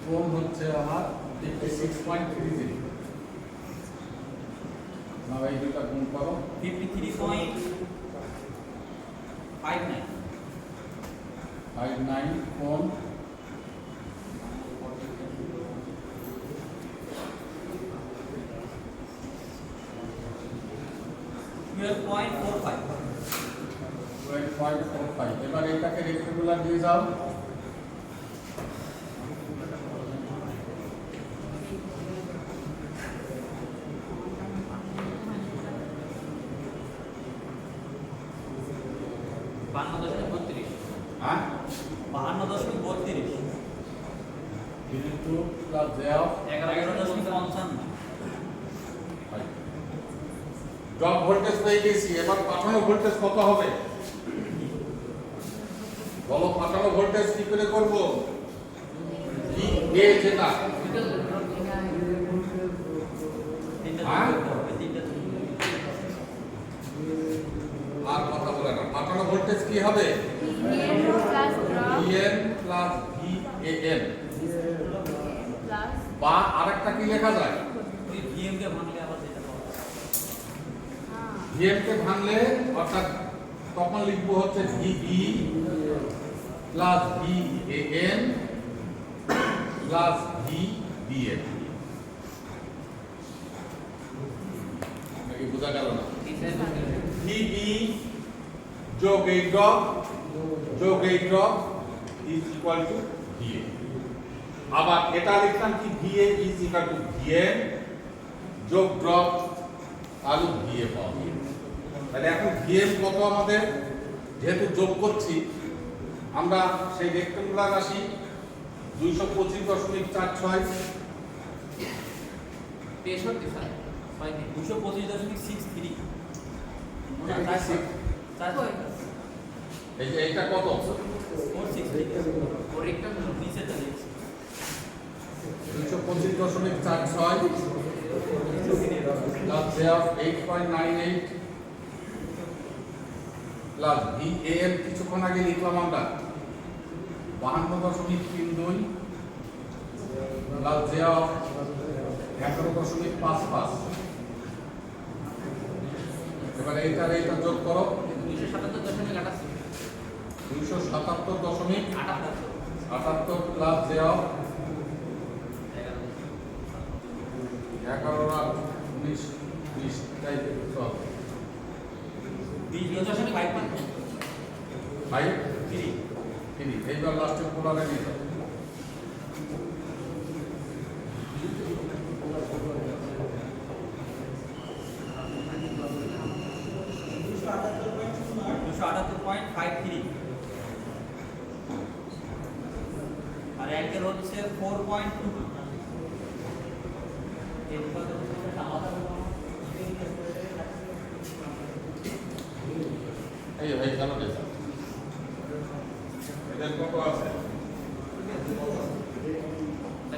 কোণ হচ্ছে আমার 56.30। নাও এই দুটো গুণ করো। 53.59 59 কোণ 12.45 12.45 এবার এটাকে রেক্টেঙ্গুলার দিয়ে যাও হ্যাঁ 52.32 কিন্তু প্লাস দেও 11.55 ড্রপ ভোল্টেজ পেয়ে গেছি এবার পাঠানো ভোল্টেজ কত হবে বলো পাঠানো ভোল্টেজ কি করে করব কি এ যেটা আর কথা বলে না পাঠানো ভোল্টেজ কি হবে VN প্লাস VAN বা আরেকটা কি লেখা যায় ওই ভিএম কে ভাঙলে আবার যেটা পাওয়া যায় VN কে ভাঙলে অর্থাৎ তখন লিখবো হচ্ছে VB plus VAN plus VBN নাকি বোঝা গেল না VB যোগ এই drop is equal to VA আবার এটা লিখলাম কি VA is equal to VN যোগ ড্রপ আর VA পাবো তাহলে এখন VN কত আমাদের যেহেতু যোগ করছি আমরা সেই রেক্টেঙ্গুলার রাশি 225.46 63 স্যার 225.63 এই যে এটা কত 463 কোরেক্টর নিচেটা লিখছি 225.46 plus thereof 8.98 plus VAN কিছুক্ষণ আগে লিখলাম আমরা 52.32 plus thereof 11.55 এবার এইটা যোগ করো 277.78 প্লাস thereof 11 আর 19 তাই সব 20.53 এইবার লাস্টে পোলারে নিয়ে যাও আর অ্যাঙ্গেল হচ্ছে 4.2 এই ভাই কেন দেখো এদের কত আছে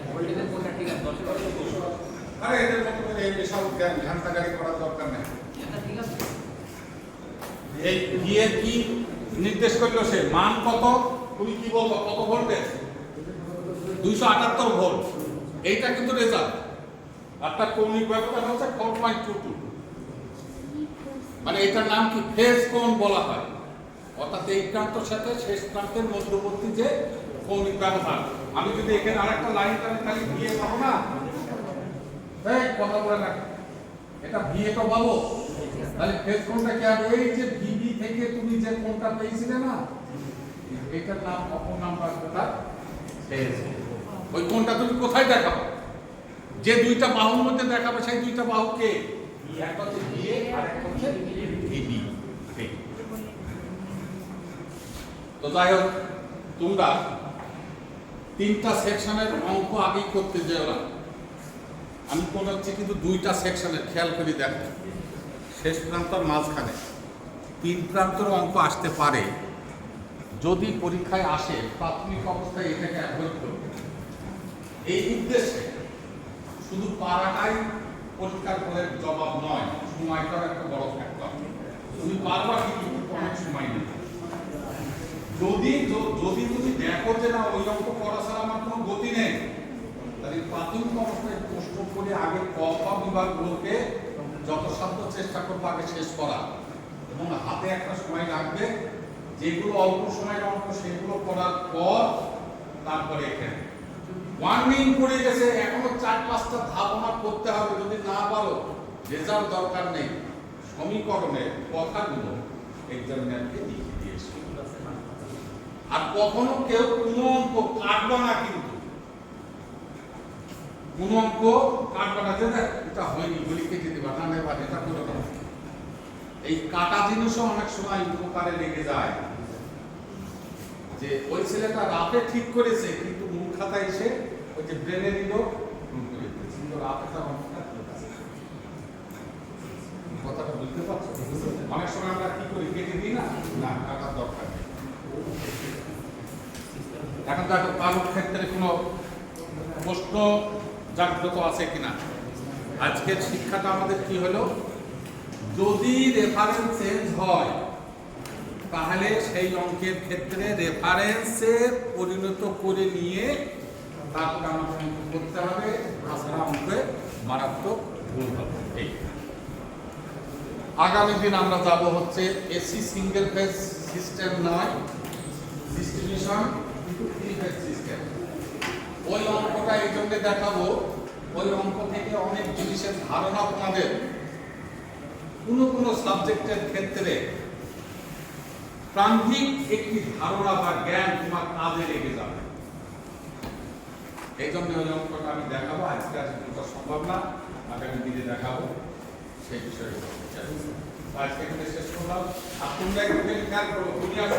ভোল্টেজের কোনটা ঠিক আছে 10 আরে এদের কত করে এই বিশাল ঘন্টাগাড়ি করার দরকার নেই এটা ঠিক আছে এই ভিএ কি নির্দেশ করলো সে মান কত তুমি কি বলবো কত ভোল্টেজ 278 ভোল্ট এইটা কিন্তু রেজাল্ট আপনার কৌণিক ব্যবধান হচ্ছে 4.22 মানে এটার নাম কি ফেজ কোণ বলা হয় অর্থাৎ এই প্রান্তের সাথে শেষ প্রান্তের মধ্যবর্তী যে কৌণিক ব্যবধান আমি যদি এখানে আরেকটা লাইন টানি তাহলে ভিএ পাবো না এই কথা বলে না এটা ভিএ তো পাবো তাহলে ফেজ কোণটা কি হবে এই যে ভিবি থেকে তুমি যে কোণটা পেয়েছিলে না এটার নাম অপর নাম রাখবে তার ফেজ ওই কোণটা তুমি কোথায় দেখাবে যে দুইটা বাহুর মধ্যে দেখাবে সেই দুইটা বাহু কে একটা হচ্ছে ভিএ আর একটা হচ্ছে ভিবি তো যাই হোক তোমরা তিনটা সেকশনের অঙ্ক আগেই করতে যেও না আমি কোন হচ্ছে কিন্তু দুইটা সেকশনের খেয়াল করে দেখো শেষ প্রান্তর মাঝখানে তিন প্রান্তর অঙ্ক আসতে পারে যদি পরীক্ষায় আসে প্রাথমিক অবস্থায় এটাকে অ্যাভয়েড করবে এই উদ্দেশ্যে শুধু পারাটাই পরীক্ষার ফলের জবাব নয় সময়টার একটা বড় ফ্যাক্টর তুমি পারবা কিন্তু অনেক সময় নেই যদি তুমি দেখো যে না ওই অঙ্ক পড়া ছাড়া আমার কোনো গতি নেই তাহলে প্রাথমিক অবস্থায় প্রশ্ন করে আগে ক খ বিভাগগুলোকে যত সাধ্য চেষ্টা করবো আগে শেষ করা এবং হাতে একটা সময় লাগবে যেগুলো অল্প সময়ের অঙ্ক সেগুলো করার পর তারপরে এখানে ওয়ার্নিং করে গেছে এখনো 4-5টা ধাপ আমার করতে হবে যদি না পারো রেজাল্ট দরকার নেই সমীকরণের কথাগুলো এক্সামিনারকে লিখে দিয়েছে। আর কখনো কেউ কোনো অঙ্ক কাটবা না, কিন্তু কোনো অঙ্ক কাটবা না, যে দেখ এটা হয়নি বলি কেটে দিবা, না নেবা, এটা করে দাও। এই কাটা জিনিসও অনেক সময় উপকারে লেগে যায়, যে ওই ছেলেটা রাতে ঠিক করেছে কিন্তু মূল খাতায় এসে ওই যে ব্রেনে দিল ভুল করে দিয়েছে, কিন্তু রাতে তার অঙ্কটা ঠিক আছে। কথাটা বুঝতে পারছো? অনেক সময় আমরা কি করি, কেটে দিই না, না কাটার দরকার নেই। এখন দেখো কারোর ক্ষেত্রে কোনো প্রশ্ন জাগ্রত আছে কিনা। আজকের শিক্ষাটা আমাদের কি হলো, যদি রেফারেন্স চেঞ্জ হয় তাহলে সেই অঙ্কের ক্ষেত্রে রেফারেন্সে পরিণত করে নিয়ে তারপর আমাকে অঙ্ক করতে হবে, তাছাড়া অঙ্কে মারাত্মক ভুল হবে। এই আগামী দিন আমরা যাব হচ্ছে এসি সিঙ্গেল ফেজ সিস্টেম নয়, ডিস্ট্রিবিউশন কিন্তু থ্রি ফেজ সিস্টেম। ওই অঙ্কটা এই জন্য দেখাবো, ওই অঙ্ক থেকে অনেক জিনিসের ধারণা তোমাদের কোনো সাবজেক্টের ক্ষেত্রে প্রান্তিক একটি ধারণা বা জ্ঞান তোমার কাজে লেগে যাবে। এই জন্য ওই অঙ্কটা আমি দেখাবো, আজকে সম্ভব না, আগামী দিনে দেখাবো সেই বিষয়ে। আজকে এখানে শেষ করলাম। আর তোমরা একটু খেয়াল করো, তুমি আর